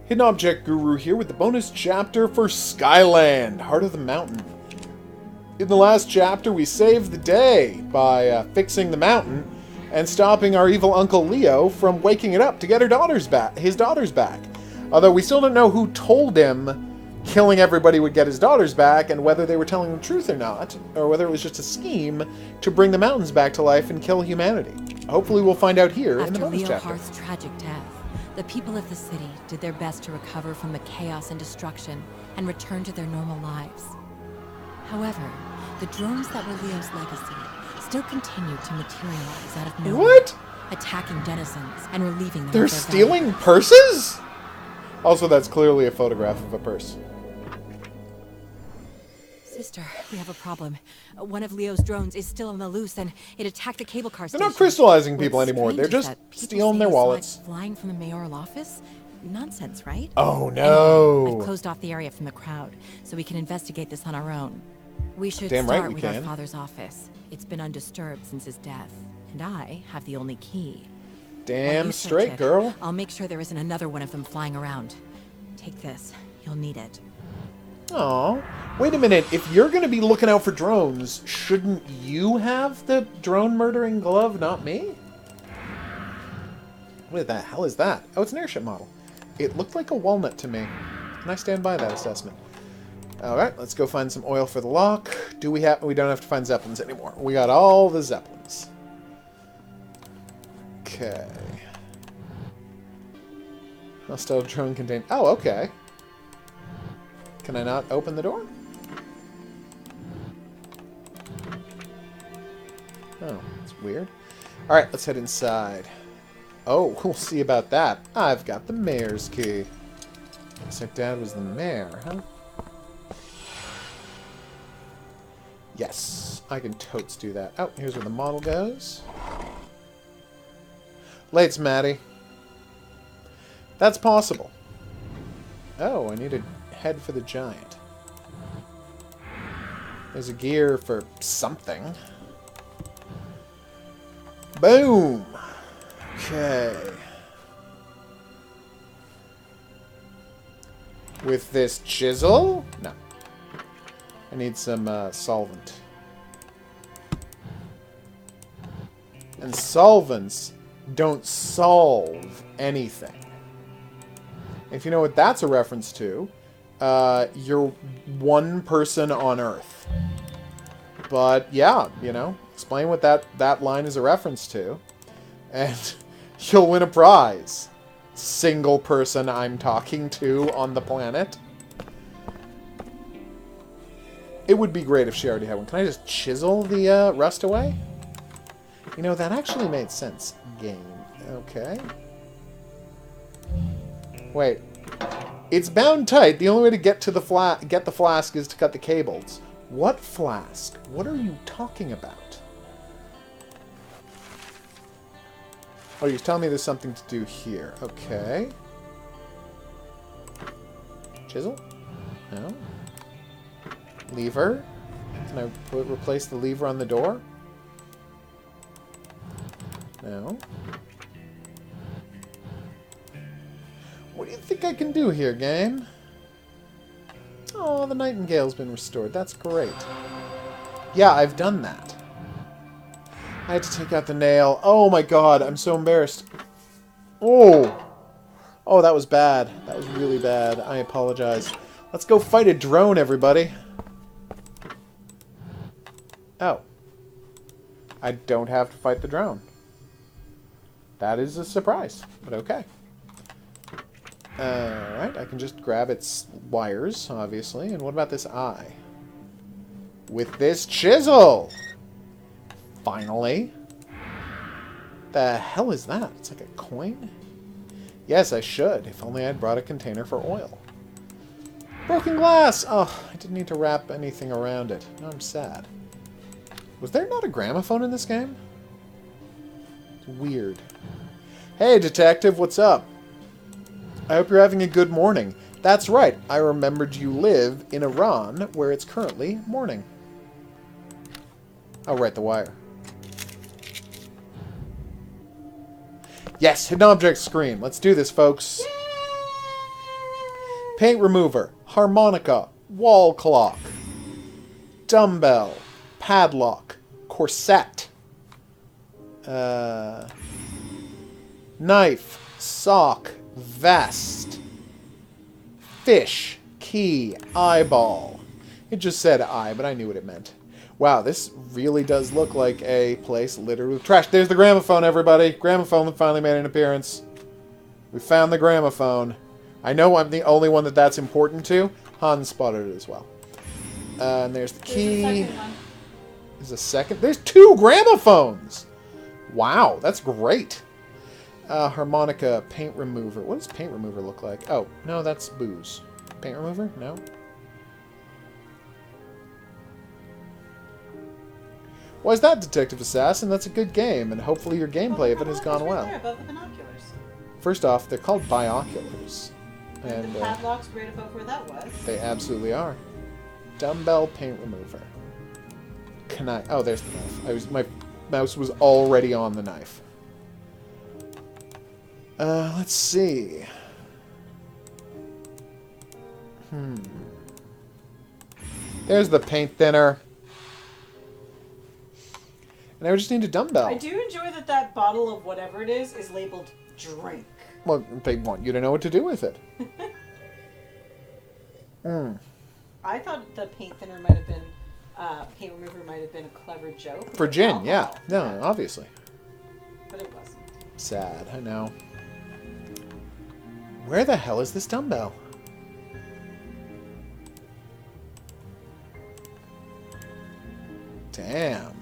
Speaker 1: Hidden Object Guru here with the bonus chapter for Skyland, Heart of the Mountain. In the last chapter, we saved the day by fixing the mountain and stopping our evil Uncle Leo from waking it up to get his daughters back. Although we still don't know who told him killing everybody would get his daughters back, and whether they were telling the truth or not, or whether it was just a scheme to bring the mountains back to life and kill humanity. Hopefully we'll find out here in the bonus chapter.
Speaker 4: After Leo Hearth's tragic death, the people of the city did their best to recover from the chaos and destruction and return to their normal lives. However, the drones that were Leo's legacy still continued to materialize out of nowhere.
Speaker 1: What?
Speaker 4: Attacking denizens and relieving them
Speaker 1: They're
Speaker 4: of their
Speaker 1: stealing
Speaker 4: value.
Speaker 1: purses? Also, that's clearly a photograph of a purse.
Speaker 4: Sister, we have a problem. One of Leo's drones is still on the loose, and it attacked the cable car
Speaker 1: They're
Speaker 4: station.
Speaker 1: not crystallizing people
Speaker 4: What's
Speaker 1: anymore.
Speaker 4: strange
Speaker 1: They're
Speaker 4: is
Speaker 1: just
Speaker 4: that people
Speaker 1: stealing
Speaker 4: say
Speaker 1: their
Speaker 4: he saw it
Speaker 1: wallets.
Speaker 4: flying from the mayoral office? Nonsense, right?
Speaker 1: Oh
Speaker 4: Anyway,
Speaker 1: no!
Speaker 4: I've closed off the area from the crowd, so we can investigate this on our own. We should
Speaker 1: Damn right
Speaker 4: start
Speaker 1: we
Speaker 4: with
Speaker 1: can.
Speaker 4: our father's office. It's been undisturbed since his death, and I have the only key. While
Speaker 1: Damn
Speaker 4: you search
Speaker 1: straight,
Speaker 4: it,
Speaker 1: girl.
Speaker 4: I'll make sure there isn't another one of them flying around. Take this. You'll need it.
Speaker 1: Aw. Wait a minute. If you're going to be looking out for drones, shouldn't you have the drone murdering glove, not me? What the hell is that? Oh, it's an airship model. It looked like a walnut to me. And I stand by that assessment. Alright, let's go find some oil for the lock. We don't have to find Zeppelins anymore. We got all the Zeppelins. Okay. Hostile drone contained... Oh, okay. Can I not open the door? Oh, that's weird. Alright, let's head inside. Oh, we'll see about that. I've got the mayor's key. Guess our dad was the mayor, huh? Yes, I can totes do that. Oh, here's where the model goes. Lates, Maddie. That's possible. Oh, I need a head for the giant. There's a gear for something. Boom! Okay. With this chisel? No. I need some solvent. And solvents don't solve anything. If you know what that's a reference to, you're one person on Earth. But yeah, you know, explain what that line is a reference to, and you'll win a prize. Single person I'm talking to on the planet. It would be great if she already had one. Can I just chisel the rust away? You know, that actually made sense. Game. Okay. Wait. It's bound tight. The only way to get to the flask is to cut the cables. What flask? What are you talking about? Oh, you're telling me there's something to do here. Okay. Chisel? No. Lever? Can I replace the lever on the door? No. What do you think I can do here, game? Oh, the Nightingale's been restored. That's great. Yeah, I've done that. I had to take out the nail. Oh my god, I'm so embarrassed. Oh! Oh, that was bad. That was really bad. I apologize. Let's go fight a drone, everybody. Oh. I don't have to fight the drone. That is a surprise, but okay. Alright, I can just grab its wires, obviously. And what about this eye? With this chisel! Finally. The hell is that? It's like a coin? Yes, I should. If only I'd brought a container for oil. Broken glass! Oh, I didn't need to wrap anything around it. Now I'm sad. Was there not a gramophone in this game? It's weird. Hey, detective, what's up? I hope you're having a good morning. That's right, I remembered you live in Iran, where it's currently morning. Oh, right, the wire. Yes, hidden object screen. Let's do this, folks. Yay! Paint remover, harmonica, wall clock, dumbbell, padlock, corset, knife, sock, vest, fish, key, eyeball. It just said eye, but I knew what it meant. Wow, this really does look like a place littered with trash. There's the gramophone, everybody. Gramophone finally made an appearance. We found the gramophone. I know I'm the only one that's important to. Hans spotted it as well. And there's the key. There's a second. There's 2 gramophones! Wow, that's great. Harmonica, paint remover. What does paint remover look like? Oh, no, that's booze. Paint remover? No. Why is that, Detective Assassin? That's a good game, and hopefully your gameplay of it has gone well.
Speaker 2: Right there, above the binoculars.
Speaker 1: First off, they're called binoculars.
Speaker 2: And the padlock's right above where that was.
Speaker 1: They absolutely are. Dumbbell paint remover. Can I... Oh, there's the knife. My mouse was already on the knife. Let's see. There's the paint thinner. And I just need a dumbbell.
Speaker 2: I do enjoy that bottle of whatever it is labeled drink.
Speaker 1: Well, they want you to know what to do with it.
Speaker 2: I thought the paint thinner might have been, paint remover might have been a clever joke.
Speaker 1: For gin, yeah. No, obviously.
Speaker 2: But it wasn't.
Speaker 1: Sad, I know. Where the hell is this dumbbell? Damn.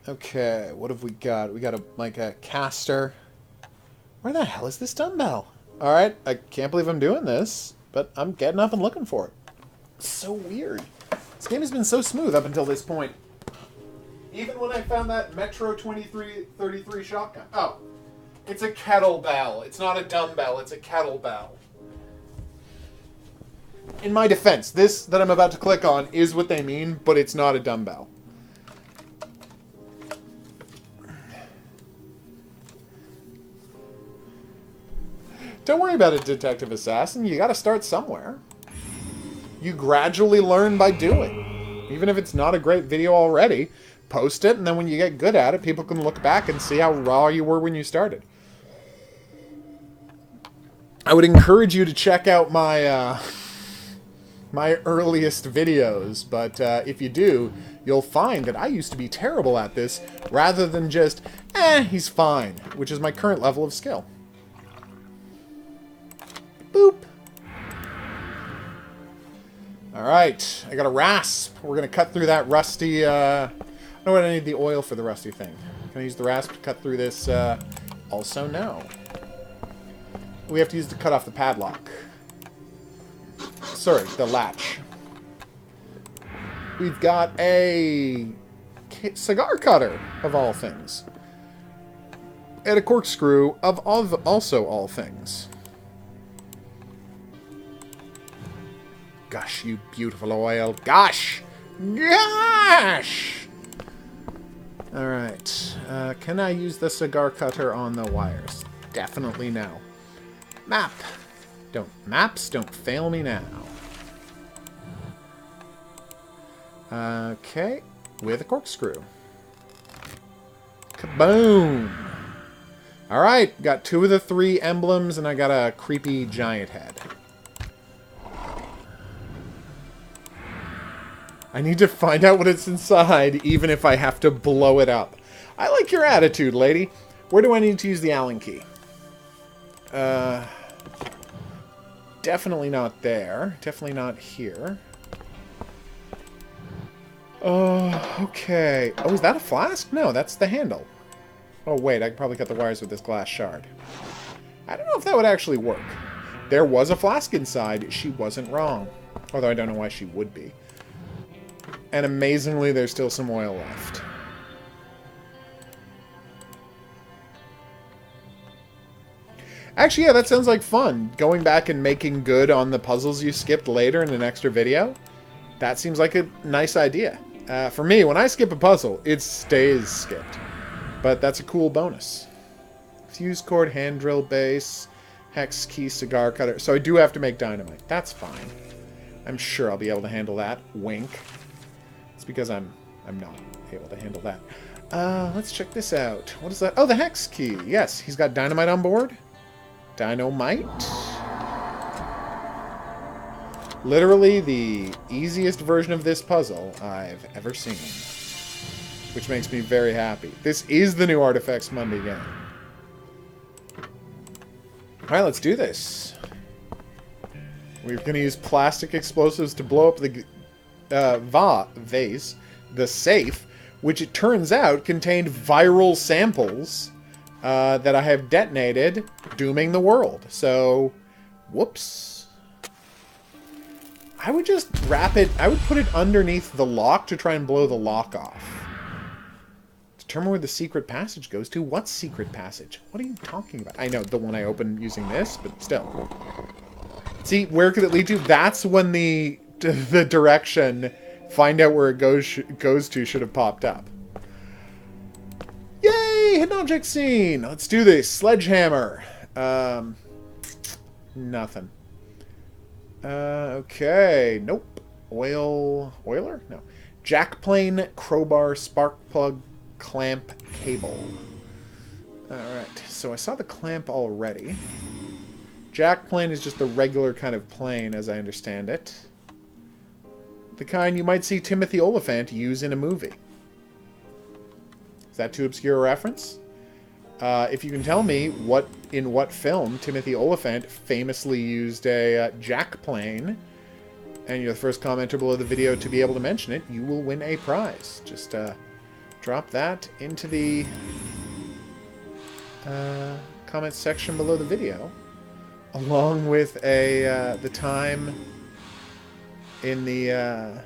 Speaker 1: Okay, what have we got? We got a caster. Where the hell is this dumbbell? Alright, I can't believe I'm doing this, but I'm getting up and looking for it. It's so weird. This game has been so smooth up until this point. Even when I found that Metro 2333 shotgun. Oh, it's a kettlebell. It's not a dumbbell, it's a kettlebell. In my defense, this that I'm about to click on is what they mean, but it's not a dumbbell. Don't worry about it, Detective Assassin. You gotta start somewhere. You gradually learn by doing. Even if it's not a great video already, post it, and then when you get good at it, people can look back and see how raw you were when you started. I would encourage you to check out my my earliest videos, but if you do, you'll find that I used to be terrible at this, rather than just, he's fine, which is my current level of skill. Boop. Alright, I got a rasp. We're going to cut through that rusty... I don't know what I need the oil for the rusty thing. Can I use the rasp to cut through this? Also, no. We have to use to cut off the padlock. Sorry, the latch. We've got a cigar cutter, of all things. And a corkscrew of also all things. Gosh, you beautiful oil. Gosh! Gosh! Alright. Can I use the cigar cutter on the wires? Definitely no. Map. Maps don't fail me now. Okay. With a corkscrew. Kaboom! Alright, got 2 of the 3 emblems, and I got a creepy giant head. I need to find out what it's inside, even if I have to blow it up. I like your attitude, lady. Where do I need to use the Allen key? Definitely not there. Definitely not here. Okay. Oh, is that a flask? No, that's the handle. Oh, wait, I could probably cut the wires with this glass shard. I don't know if that would actually work. There was a flask inside. She wasn't wrong. Although I don't know why she would be. And amazingly, there's still some oil left. Actually, yeah, that sounds like fun. Going back and making good on the puzzles you skipped later in an extra video. That seems like a nice idea. For me, when I skip a puzzle, it stays skipped. But that's a cool bonus. Fuse cord, hand drill base, hex key, cigar cutter. So I do have to make dynamite. That's fine. I'm sure I'll be able to handle that. Wink. It's because I'm not able to handle that. Let's check this out. What is that? Oh, the hex key. Yes, he's got dynamite on board. Dynamite. Literally the easiest version of this puzzle I've ever seen. Which makes me very happy. This is the new Artifacts Monday game. Alright, let's do this. We're going to use plastic explosives to blow up the vase, the safe, which it turns out contained viral samples that I have detonated, dooming the world. So, whoops. I would just wrap it, I would put it underneath the lock to try and blow the lock off. Determine where the secret passage goes to. What secret passage? What are you talking about? I know, the one I opened using this, but still. See, where could it lead to? That's when the direction, find out where it goes to, should have popped up. Yay! Hidden object scene! Let's do this. Sledgehammer. Nothing. Okay. Nope. Oiler? No. Jackplane, crowbar, spark plug, clamp, cable. Alright. So I saw the clamp already. Jackplane is just the regular kind of plane, as I understand it. The kind you might see Timothy Olyphant use in a movie. Is that too obscure a reference? If you can tell me in what film Timothy Olyphant famously used a jackplane, and you're the first commenter below the video to be able to mention it, you will win a prize. Just drop that into the comments section below the video, along with the time in the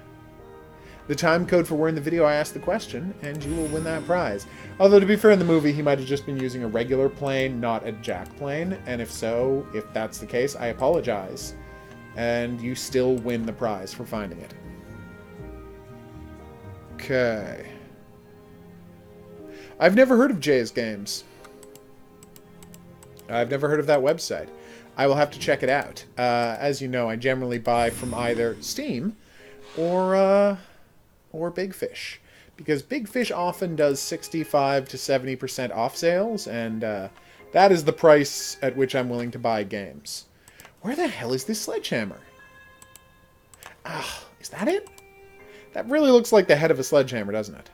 Speaker 1: time code for where in the video I asked the question, and you will win that prize. Although, to be fair, in the movie, he might have just been using a regular plane, not a jack plane, and if so, if that's the case, I apologize. And you still win the prize for finding it. Okay. I've never heard of Jay's Games. I've never heard of that website. I will have to check it out. As you know, I generally buy from either Steam or Big Fish, because Big Fish often does 65 to 70% off sales, and that is the price at which I'm willing to buy games. Where the hell is this sledgehammer? Ah, is that it? That really looks like the head of a sledgehammer, doesn't it?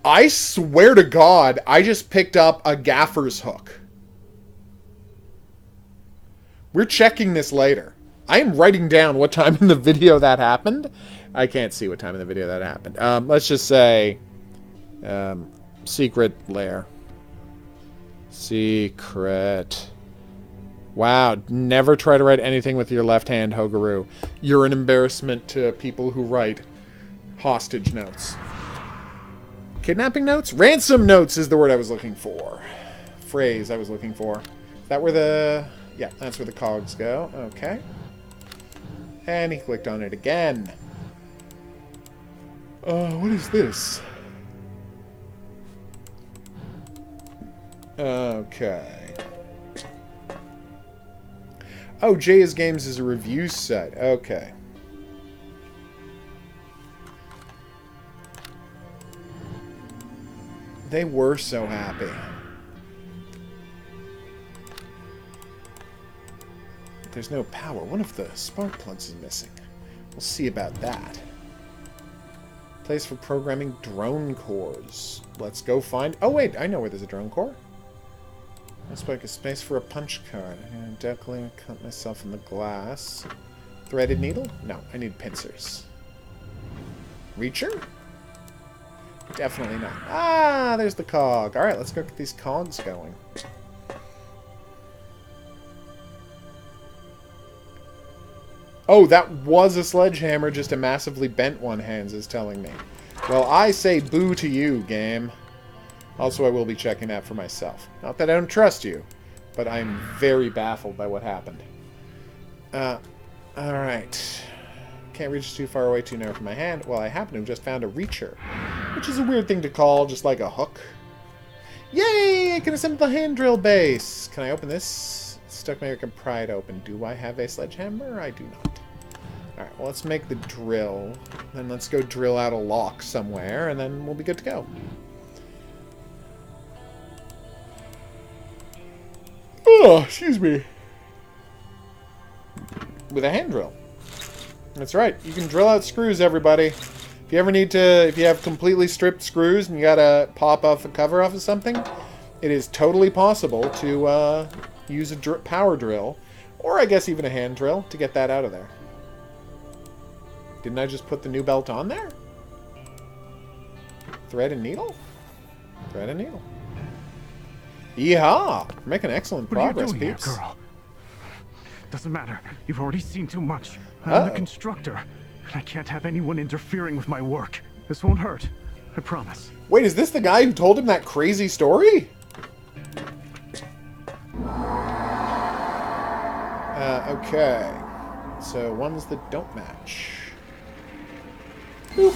Speaker 1: I swear to God, I just picked up a gaffer's hook. We're checking this later. I am writing down what time in the video that happened. I can't see what time in the video that happened. Let's just say... secret lair. Secret. Wow, never try to write anything with your left hand, HOGuru. You're an embarrassment to people who write hostage notes. Kidnapping notes? Ransom notes is the word I was looking for. Phrase I was looking for. Is that where the... Yeah, that's where the cogs go. Okay. And he clicked on it again. What is this? Okay. Oh, Jay's Games is a review site. Okay. They were so happy. There's no power. One of the spark plugs is missing. We'll see about that. Place for programming drone cores. Let's go find... Oh, wait. I know where there's a drone core. Let's make a space for a punch card. I'm going to definitely cut myself in the glass. Threaded needle? No, I need pincers. Reacher? Definitely not. Ah, there's the cog. Alright, let's go get these cogs going. Oh, that was a sledgehammer, just a massively bent one, Hans is telling me. Well, I say boo to you, game. Also, I will be checking that for myself. Not that I don't trust you, but I'm very baffled by what happened. Alright. Can't reach too far away, too narrow for my hand. Well, I happen to have just found a reacher, which is a weird thing to call, just like a hook. Yay! I can assemble the hand drill base. Can I open this? Stuck my can pry it open. Do I have a sledgehammer? I do not. Alright, well, let's make the drill. Then let's go drill out a lock somewhere, and then we'll be good to go. Oh, excuse me. With a hand drill. That's right. You can drill out screws, everybody. If you ever need to, if you have completely stripped screws and you gotta pop off a cover off of something, it is totally possible to use a power drill, or I guess even a hand drill, to get that out of there. Didn't I just put the new belt on there? Thread and needle? Thread and needle. Yeehaw! We're making excellent progress,
Speaker 5: what are you doing
Speaker 1: peeps.
Speaker 5: Here, girl? Doesn't matter. You've already seen too much. I'm the constructor, and I can't have anyone interfering with my work. This won't hurt. I promise.
Speaker 1: Wait, is this the guy who told him that crazy story? Okay. So, ones that don't match. Boop.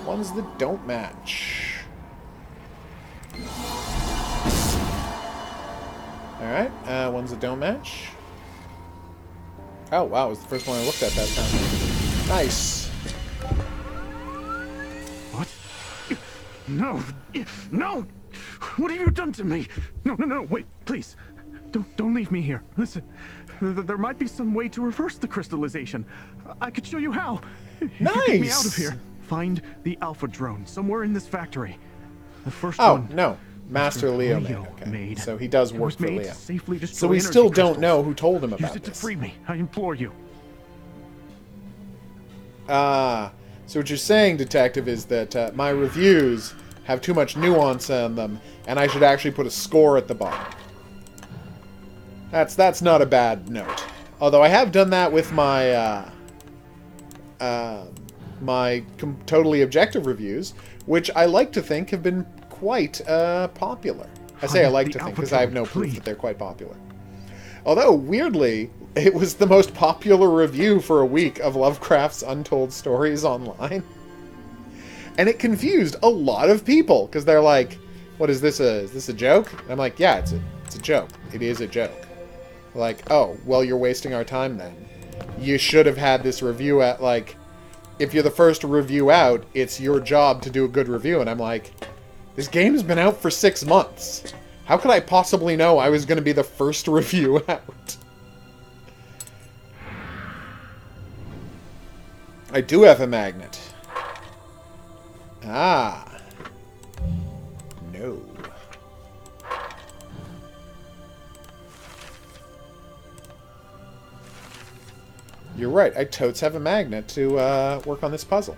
Speaker 1: Ones that don't match. Alright, ones that don't match. Oh, wow, it was the first one I looked at that time. Nice.
Speaker 5: What? No! No! What have you done to me? No, wait, please. Don't leave me here. Listen, there might be some way to reverse the crystallization. I could show you how.
Speaker 1: Nice!
Speaker 5: Get me out of here. Find the Alpha drone somewhere in this factory. The first
Speaker 1: Oh,
Speaker 5: one.
Speaker 1: no. Master Leo made. Okay. So he does work for Leo. So we still don't know who told him about this.
Speaker 5: Use it to free me. I implore you.
Speaker 1: So what you're saying, Detective, is that my reviews have too much nuance on them, and I should actually put a score at the bottom. That's not a bad note. Although I have done that with my totally objective reviews, which I like to think have been quite popular. I say I like to think because I have no proof that they're quite popular. Although, weirdly, it was the most popular review for a week of Lovecraft's Untold Stories online. And it confused a lot of people, because they're like, what is this, is this a joke? And I'm like, yeah, it's a joke. It is a joke. Like, oh, well, you're wasting our time then. You should have had this review at, like, if you're the first review out, it's your job to do a good review. And I'm like, this game's been out for 6 months. How could I possibly know I was going to be the first review out? I do have a magnet. Ah. No. You're right. I totes have a magnet to work on this puzzle.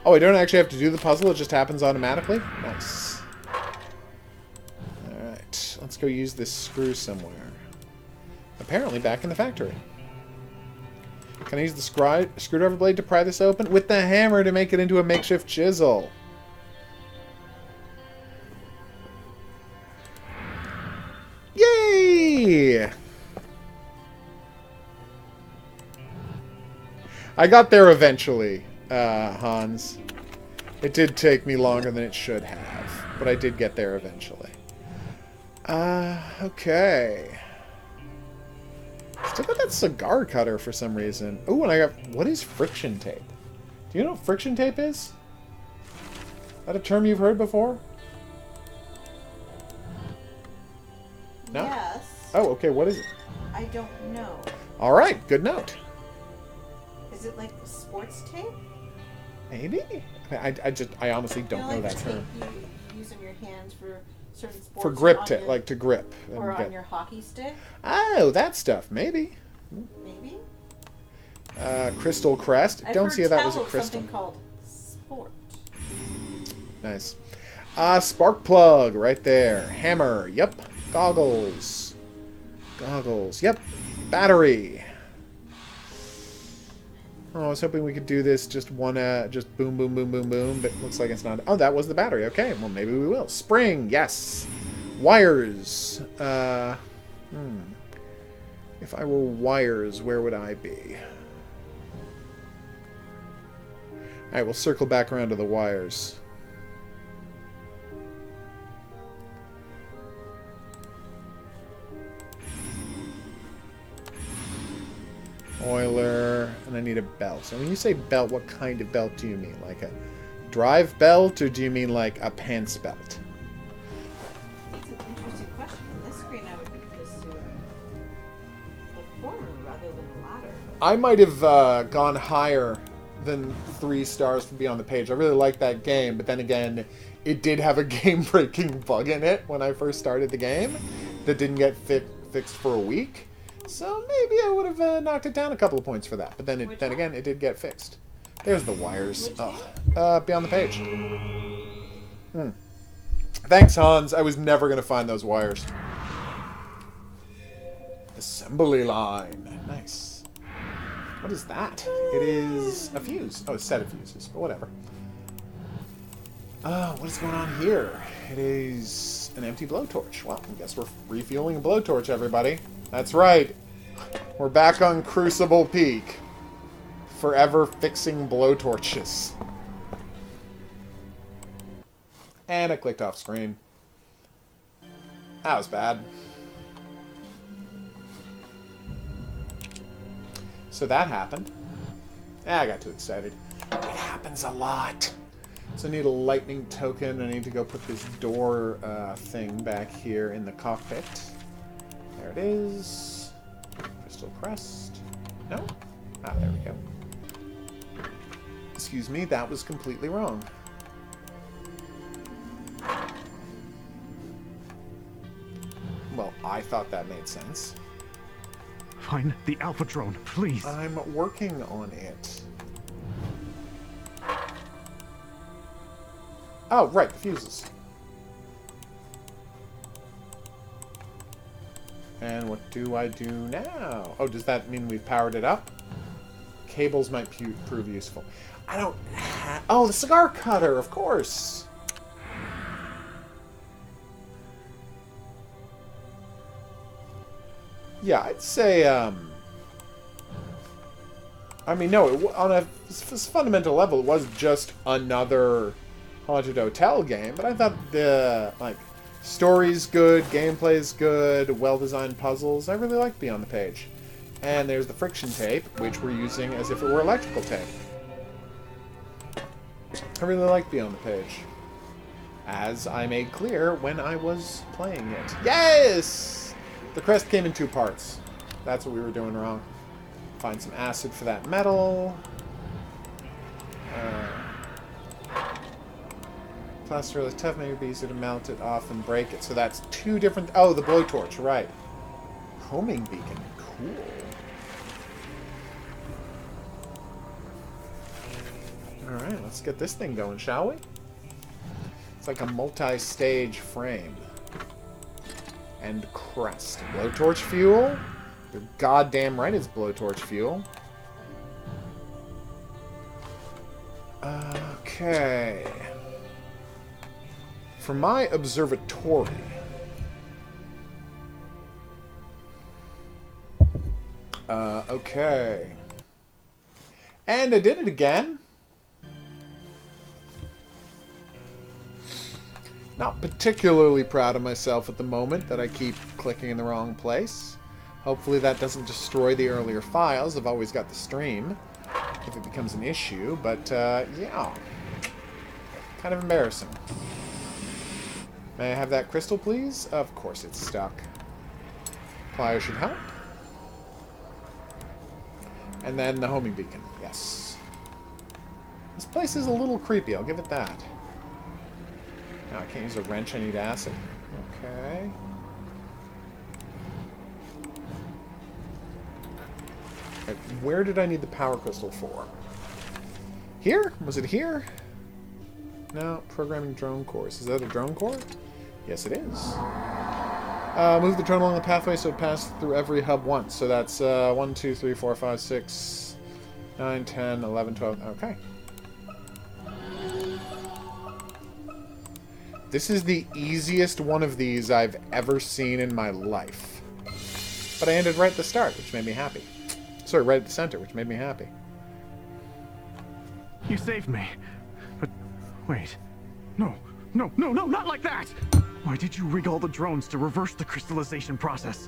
Speaker 1: Oh, I don't actually have to do the puzzle. It just happens automatically? Nice. Alright. Let's go use this screw somewhere. Apparently back in the factory. Can I use the screwdriver blade to pry this open? With the hammer to make it into a makeshift chisel. Yay! I got there eventually, Hans. It did take me longer than it should have, but I did get there eventually. Okay. Still got that cigar cutter for some reason. Ooh, and I got... What is friction tape? Do you know what friction tape is? Is that a term you've heard before? No?
Speaker 2: Yes.
Speaker 1: Oh, okay, what is it?
Speaker 2: I don't know.
Speaker 1: Alright, good note.
Speaker 2: Is it like sports tape?
Speaker 1: Maybe? I honestly don't know
Speaker 2: like
Speaker 1: that
Speaker 2: the
Speaker 1: term.
Speaker 2: tape you use on your hands for certain sports.
Speaker 1: For grip
Speaker 2: on
Speaker 1: tape,
Speaker 2: your-
Speaker 1: like to grip. and
Speaker 2: Or
Speaker 1: get-
Speaker 2: on your hockey stick,
Speaker 1: Oh, that stuff, maybe.
Speaker 2: maybe?
Speaker 1: Crystal crest.
Speaker 2: I've
Speaker 1: Don't
Speaker 2: heard
Speaker 1: see how that was a
Speaker 2: tell of
Speaker 1: crystal.
Speaker 2: something called sport.
Speaker 1: Nice. Spark plug right there. Hammer. Yep. Goggles. Goggles. Yep. Battery. Oh, I was hoping we could do this just one, just boom, boom, boom, boom, boom, but looks like it's not. Oh, that was the battery. Okay, well, maybe we will. Spring. Yes. Wires. If I were wires, where would I be? Alright, we'll circle back around to the wires. Oiler, and I need a belt. So when you say belt, what kind of belt do you mean? Like a drive belt, or do you mean like a pants belt?
Speaker 2: That's an interesting question. On this screen, I would assume the former rather than the latter.
Speaker 1: I might have gone higher than 3 stars for Beyond the Page. I really like that game, but then again, it did have a game-breaking bug in it when I first started the game that didn't get fixed for a week. So maybe I would have knocked it down a couple of points for that. But then, again, it did get fixed. There's the wires. Oh, Beyond the Page. Thanks, Hans. I was never going to find those wires. Assembly line. Nice. What is that? It is a fuse. Oh, a set of fuses, but whatever. Oh, what is going on here? It is an empty blowtorch. Well, I guess we're refueling a blowtorch, everybody. That's right. We're back on Crucible Peak. Forever fixing blowtorches. And I clicked off screen. That was bad. So that happened. I got too excited. It happens a lot. So I need a lightning token. I need to go put this door thing back here in the cockpit. There it is. Crystal crest. No? Ah, there we go. Excuse me, that was completely wrong. Well, I thought that made sense.
Speaker 5: Find the Alpha drone, please.
Speaker 1: I'm working on it. Oh, right, the fuses. And what do I do now? Oh, does that mean we've powered it up? Cables might prove useful. I don't have... Oh, the cigar cutter, of course! Yeah, I'd say, I mean, no, on a fundamental level, it was just another Haunted Hotel game, but I thought the, like, story's good, gameplay's good, well-designed puzzles. I really liked Beyond the Page. And there's the friction tape, which we're using as if it were electrical tape. I really like Beyond the Page. As I made clear when I was playing it. Yes! The crest came in 2 parts. That's what we were doing wrong. Find some acid for that metal. Plaster is tough, maybe be easier to melt it off and break it. So that's 2 different... Oh, the blowtorch, right. Homing beacon, cool. Alright, let's get this thing going, shall we? It's like a multi-stage frame. And crest. Blowtorch fuel? You're goddamn right it's blowtorch fuel. Okay. For my observatory. Okay. And I did it again. Not particularly proud of myself at the moment that I keep clicking in the wrong place. Hopefully that doesn't destroy the earlier files. I've always got the stream if it becomes an issue, but yeah. Kind of embarrassing. May I have that crystal, please? Of course it's stuck. Pliers should help. And then the homing beacon. Yes. This place is a little creepy, I'll give it that. No, I can't use a wrench, I need acid. Okay. Right, where did I need the power crystal for? Here? Was it here? No, programming drone cores. Is that a drone core? Yes, it is. Move the drone along the pathway so it passes through every hub once. So that's 1, 2, 3, 4, 5, 6, 9, 10, 11, 12. Okay. This is the easiest one of these I've ever seen in my life. But I ended right at the start, which made me happy. Sorry, right at the center, which made me happy.
Speaker 5: You saved me. But wait. No, not like that! Why did you rig all the drones to reverse the crystallization process?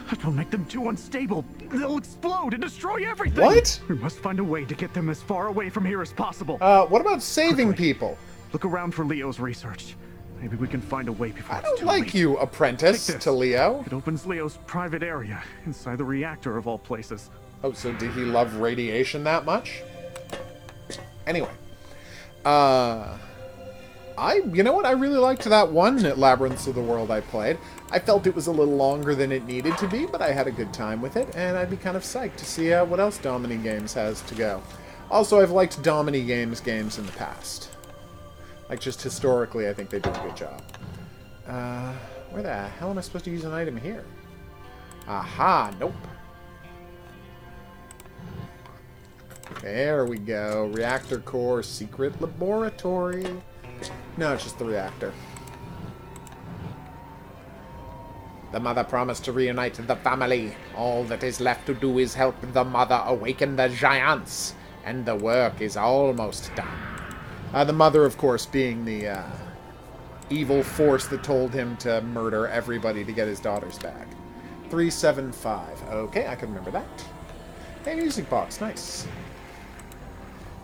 Speaker 5: That will make them too unstable. They'll explode and destroy everything!
Speaker 1: What?
Speaker 5: We must find a way to get them as far away from here as possible.
Speaker 1: What about saving people?
Speaker 5: Look around for Leo's research. Maybe we can find a way before
Speaker 1: I
Speaker 5: it's
Speaker 1: don't
Speaker 5: too
Speaker 1: like
Speaker 5: late.
Speaker 1: you, apprentice, to Leo.
Speaker 5: It opens Leo's private area inside the reactor of all places.
Speaker 1: Oh, so did he love radiation that much? Anyway. You know what? I really liked that one Labyrinths of the World I played. I felt it was a little longer than it needed to be, but I had a good time with it, and I'd be kind of psyched to see what else Nominee Games has to go. Also, I've liked Nominee Games in the past. Like, just historically, I think they do a good job. Where the hell am I supposed to use an item here? Aha, nope. There we go. Reactor core, secret laboratory. No, it's just the reactor. The mother promised to reunite the family. All that is left to do is help the mother awaken the giants. And the work is almost done. The mother, of course, being the evil force that told him to murder everybody to get his daughters back. 375. Okay, I can remember that. Hey, music box. Nice.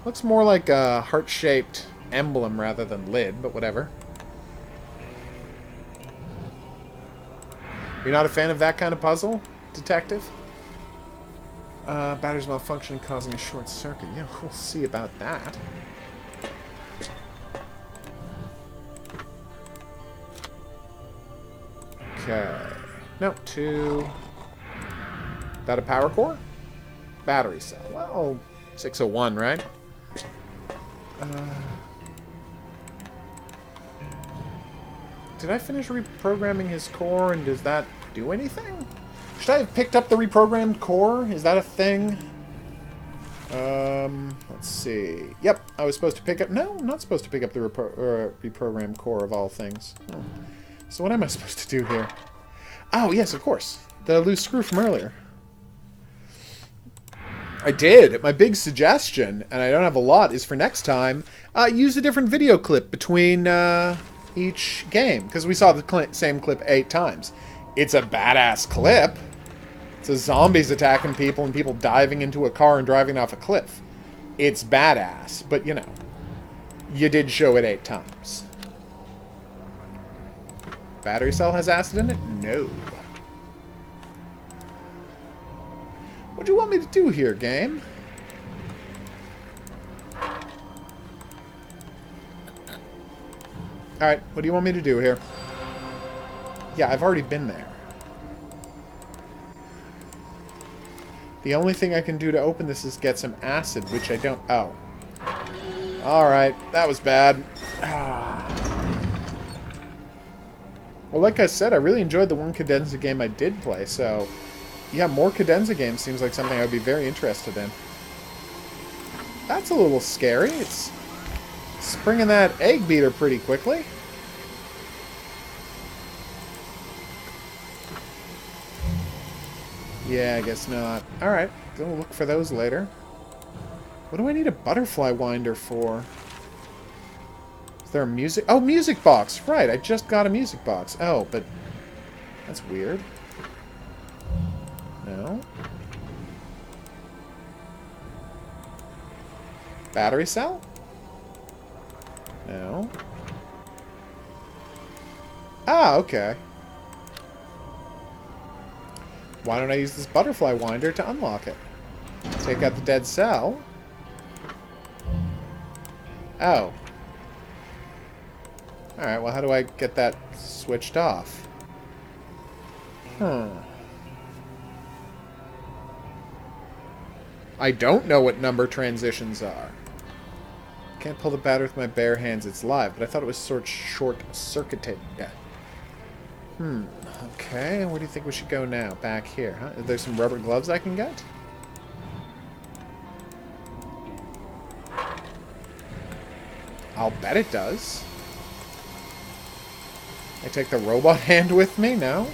Speaker 1: Looks more like a heart-shaped emblem rather than lid, but whatever. You're not a fan of that kind of puzzle, detective? Batteries malfunctioning causing a short circuit. Yeah, we'll see about that. Okay. Nope, 2. That a power core? Battery cell. Well, 601, right? Did I finish reprogramming his core, and does that do anything? Should I have picked up the reprogrammed core? Is that a thing? Let's see. Yep, I was supposed to pick up... No, I'm not supposed to pick up the reprogrammed core of all things. Oh. So what am I supposed to do here? Oh, yes, of course. The loose screw from earlier. I did. My big suggestion, and I don't have a lot, is for next time, use a different video clip between each game. Because we saw the same clip 8 times. It's a badass clip. It's a zombies attacking people and people diving into a car and driving off a cliff. It's badass, but you know, you did show it 8 times. Battery cell has acid in it? No. What do you want me to do here, game? Alright, what do you want me to do here? Yeah, I've already been there. The only thing I can do to open this is get some acid, which I don't... Oh. Alright, that was bad. Well, like I said, I really enjoyed the one Cadenza game I did play, so... Yeah, more Cadenza games seems like something I would be very interested in. That's a little scary. It's springing that egg beater pretty quickly. Yeah, I guess not. Alright, gonna look for those later. What do I need a butterfly winder for? Is there a music... Oh, music box! Right, I just got a music box. Oh, but... That's weird. No. Battery cell? No. Ah, okay. Why don't I use this butterfly winder to unlock it? Take out the dead cell. Oh. Alright, well how do I get that switched off? I don't know what number transitions are. Can't pull the battery with my bare hands, it's live, but I thought it was sort of short-circuited. Yeah. Okay, where do you think we should go now? Back here, huh? Is there some rubber gloves I can get? I'll bet it does. I take the robot hand with me? No?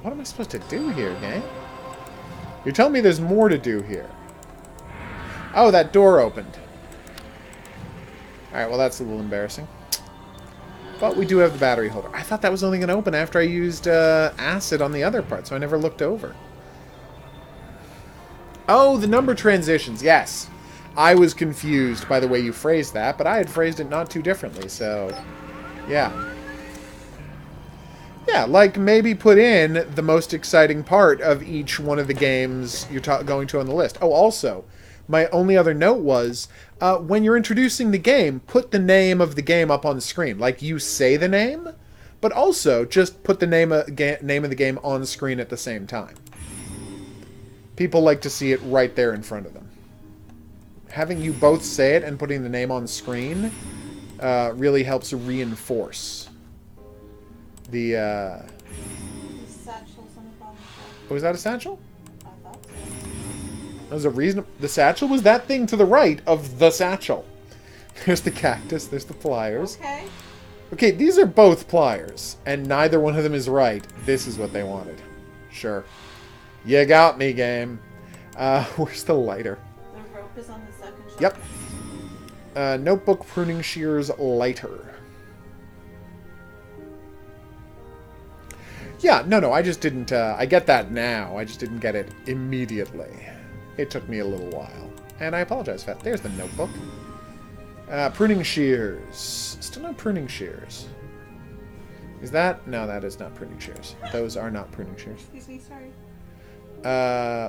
Speaker 1: What am I supposed to do here, game? You're telling me there's more to do here. Oh, that door opened. Alright, well that's a little embarrassing. But we do have the battery holder. I thought that was only going to open after I used acid on the other part, so I never looked over. Oh, the number transitions, yes. I was confused by the way you phrased that, but I had phrased it not too differently, so... Yeah. Yeah, like maybe put in the most exciting part of each one of the games you're going to on the list. Oh, also, my only other note was, when you're introducing the game, put the name of the game up on the screen. Like, you say the name, but also just put the name of the game on the screen at the same time. People like to see it right there in front of them. Having you both say it and putting the name on the screen really helps reinforce the...
Speaker 2: Satchel's on the bottom.
Speaker 1: Was that a satchel?
Speaker 2: I thought so.
Speaker 1: That was a reason. The satchel was that thing to the right of the satchel. There's the cactus. There's the pliers.
Speaker 2: Okay.
Speaker 1: Okay, these are both pliers, and neither one of them is right. This is what they wanted. Sure. You got me, game. Where's the lighter?
Speaker 2: The rope is on the second shelf.
Speaker 1: Yep. Notebook pruning shears lighter. Yeah, no, I just didn't, I get that now. I just didn't get it immediately. It took me a little while. And I apologize for that. There's the notebook. Pruning shears. Still no pruning shears. Is that? No, that is not pruning shears. Those are not pruning shears.
Speaker 2: Excuse me, sorry.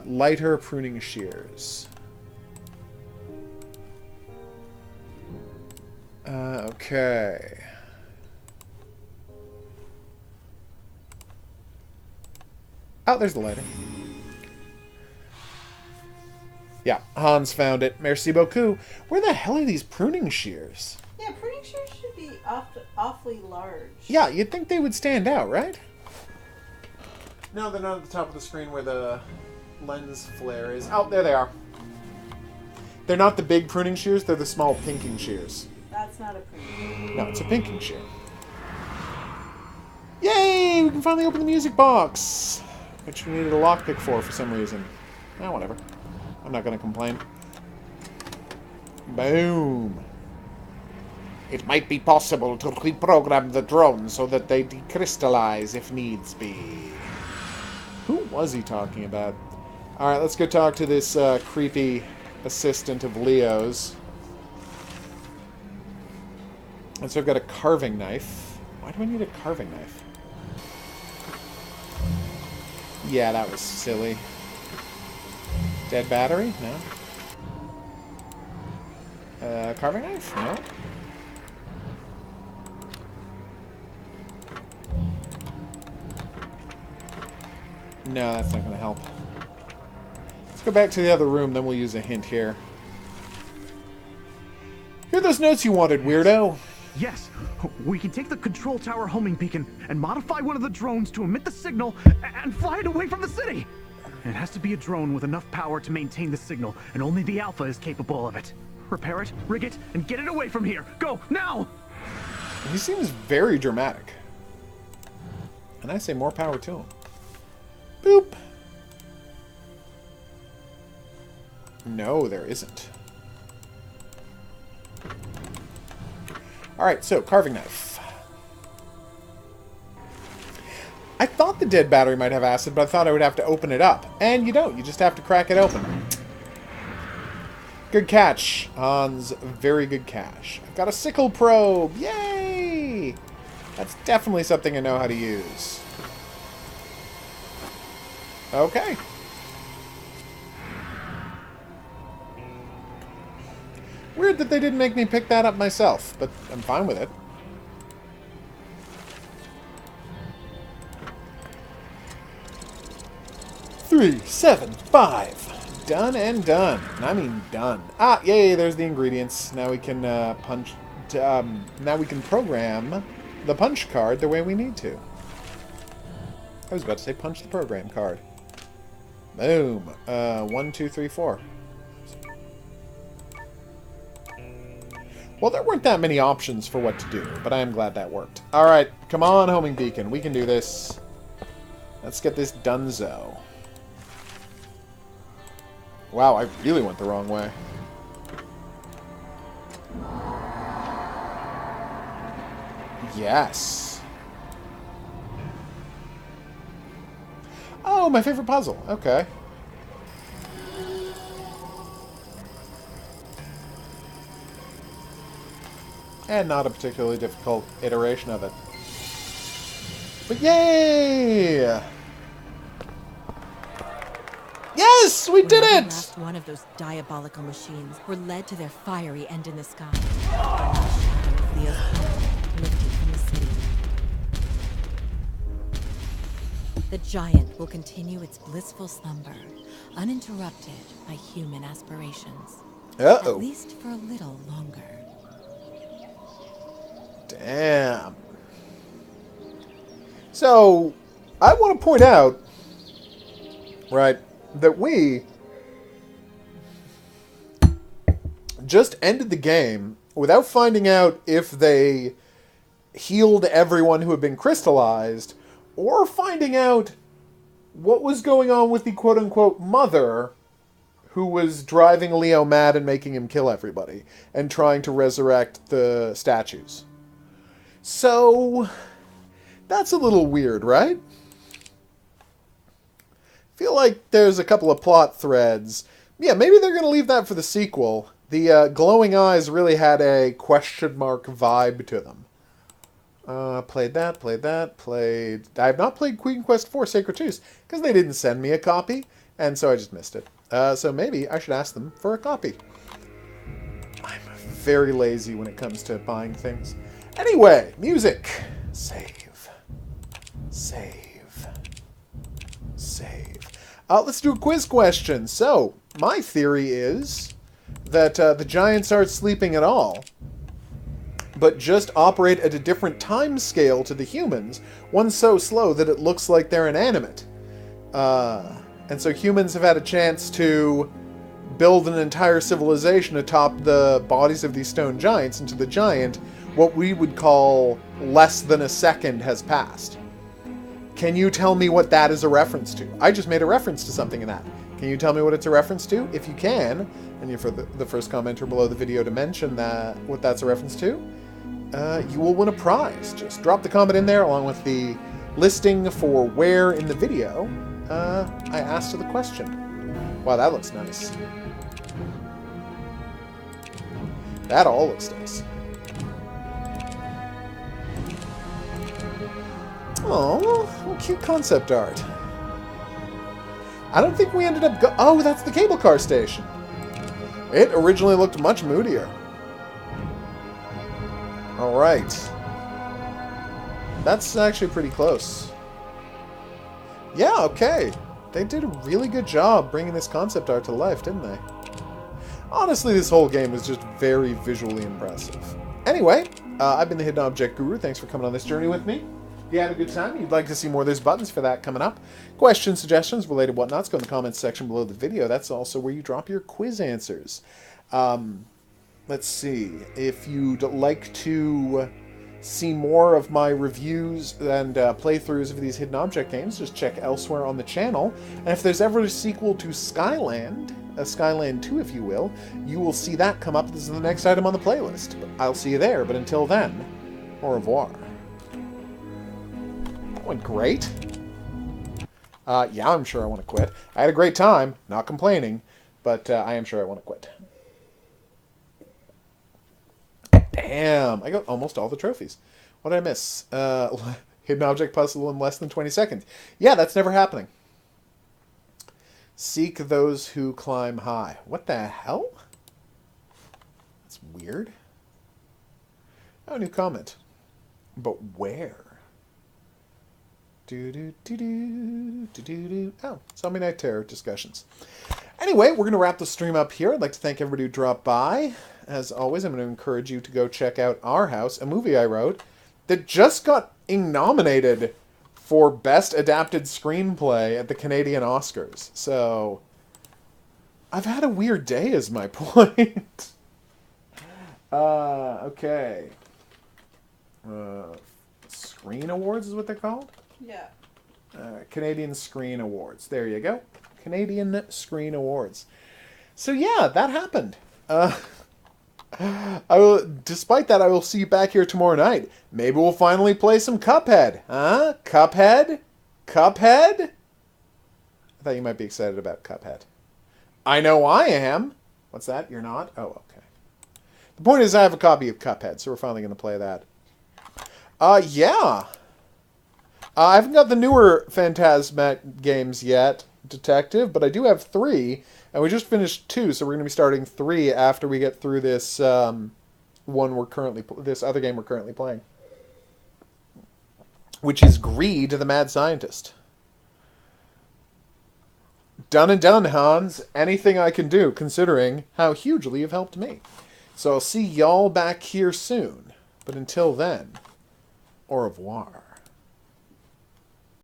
Speaker 1: Lighter pruning shears. Okay. Oh, there's the lighter. Yeah, Hans found it. Merci beaucoup. Where the hell are these pruning shears?
Speaker 2: Yeah, pruning shears should be awfully large.
Speaker 1: Yeah, you'd think they would stand out, right? No, they're not at the top of the screen where the lens flare is. Oh, there they are. They're not the big pruning shears, they're the small pinking shears.
Speaker 2: That's not a pruning.
Speaker 1: No, it's a pinking shear. Yay! We can finally open the music box! Which we needed a lockpick for some reason. Eh, whatever. I'm not going to complain. Boom! It might be possible to reprogram the drone so that they decrystallize if needs be. Who was he talking about? Alright, let's go talk to this creepy assistant of Leo's. And so I've got a carving knife. Why do I need a carving knife? Yeah, that was silly. Dead battery? No. Carving knife? No. No, that's not going to help. go back to the other room, then we'll use a hint here. Here are those notes you wanted, weirdo.
Speaker 5: Yes, we can take the control tower homing beacon and modify one of the drones to emit the signal and fly it away from the city. It has to be a drone with enough power to maintain the signal, and only the Alpha is capable of it. Repair it, rig it, and get it away from here. Go, now!
Speaker 1: He seems very dramatic. And I say more power to him. Boop. No, there isn't. Alright, so, carving knife. I thought the dead battery might have acid, but I thought I would have to open it up. And you don't. You just have to crack it open. Good catch, Hans. Very good catch. I've got a sickle probe. Yay! That's definitely something I know how to use. Okay. Weird that they didn't make me pick that up myself, but I'm fine with it. Three, 7, 5. Done and done. And I mean done. Ah, yay, there's the ingredients. Now we can now we can program the punch card the way we need to. I was about to say punch the program card. Boom. 1, 2, 3, 4. Well, there weren't that many options for what to do, but I am glad that worked. Alright, come on, homing beacon. We can do this. Let's get this donezo. Wow, I really went the wrong way. Yes. Oh, my favorite puzzle. Okay. And not a particularly difficult iteration of it. But yay! Yes! We did
Speaker 4: Whenever
Speaker 1: it!
Speaker 4: the last one of those diabolical machines were led to their fiery end in the sky. The shadow of Leo's planet lifted from the city. The giant will continue its blissful slumber, uninterrupted by human aspirations.
Speaker 1: Uh-oh.
Speaker 4: At least for a little longer.
Speaker 1: Damn. So, I want to point out, right, that we just ended the game without finding out if they healed everyone who had been crystallized, or finding out what was going on with the quote-unquote mother who was driving Leo mad and making him kill everybody, and trying to resurrect the statues. So, that's a little weird, right? Feel like there's a couple of plot threads. Yeah, maybe they're going to leave that for the sequel. The glowing eyes really had a question mark vibe to them. Played. I have not played Queen Quest IV Sacred Truce, because they didn't send me a copy, and so I just missed it. So maybe I should ask them for a copy. I'm very lazy when it comes to buying things. Anyway, music. Save. Let's do a quiz question. So, my theory is that the giants aren't sleeping at all, but just operate at a different time scale to the humans, one so slow that it looks like they're inanimate. And so humans have had a chance to build an entire civilization atop the bodies of these stone giants, and to the giant, what we would call less than a second has passed. Can you tell me what that is a reference to? I just made a reference to something in that. Can you tell me what it's a reference to? If you can, and you're the first commenter below the video to mention that what that's a reference to, you will win a prize. Just drop the comment in there along with the listing for where in the video I asked the question. Wow, that looks nice. That all looks nice. Oh, cute concept art. I don't think we ended up oh, that's the cable car station. It originally looked much moodier. Alright. That's actually pretty close. Yeah, okay. They did a really good job bringing this concept art to life, didn't they? Honestly, this whole game was just very visually impressive. Anyway, I've been the Hidden Object Guru. Thanks for coming on this journey with me. If you had a good time, you'd like to see more, there's buttons for that coming up. Questions, suggestions, related whatnots, go in the comments section below the video. That's also where you drop your quiz answers. Let's see. If you'd like to see more of my reviews and playthroughs of these hidden object games, just check elsewhere on the channel. And if there's ever a sequel to Skyland, Skyland 2 if you will see that come up. This is the next item on the playlist. I'll see you there, but until then, au revoir. That went great. Yeah, I'm sure I want to quit. I had a great time, not complaining, but I am sure I want to quit. Damn, I got almost all the trophies. What did I miss? Hidden object puzzle in less than 20 seconds. Yeah, that's never happening. Seek those who climb high. What the hell? That's weird. Oh, new comment. But where? Oh, Zombie Night Terror discussions. Anyway, we're going to wrap the stream up here. I'd like to thank everybody who dropped by. As always, I'm going to encourage you to go check out Our House, a movie I wrote that just got nominated for Best Adapted Screenplay at the Canadian Oscars. So, I've had a weird day is my point. Okay. Screen Awards is what they're called?
Speaker 2: Yeah.
Speaker 1: Canadian Screen Awards. There you go. Canadian Screen Awards. So yeah, that happened. Despite that, I will see you back here tomorrow night. Maybe we'll finally play some Cuphead. Huh? Cuphead? Cuphead? I thought you might be excited about Cuphead. I know I am. What's that? You're not? Oh, okay. The point is I have a copy of Cuphead, so we're finally going to play that. Yeah. I haven't got the newer Phantasmat games yet, Detective, but I do have 3. And we just finished 2, so we're going to be starting 3 after we get through this this other game we're currently playing, which is Greed, the Mad Scientist. Done and done, Hans. Anything I can do, considering how hugely you've helped me. So I'll see y'all back here soon. But until then, au revoir.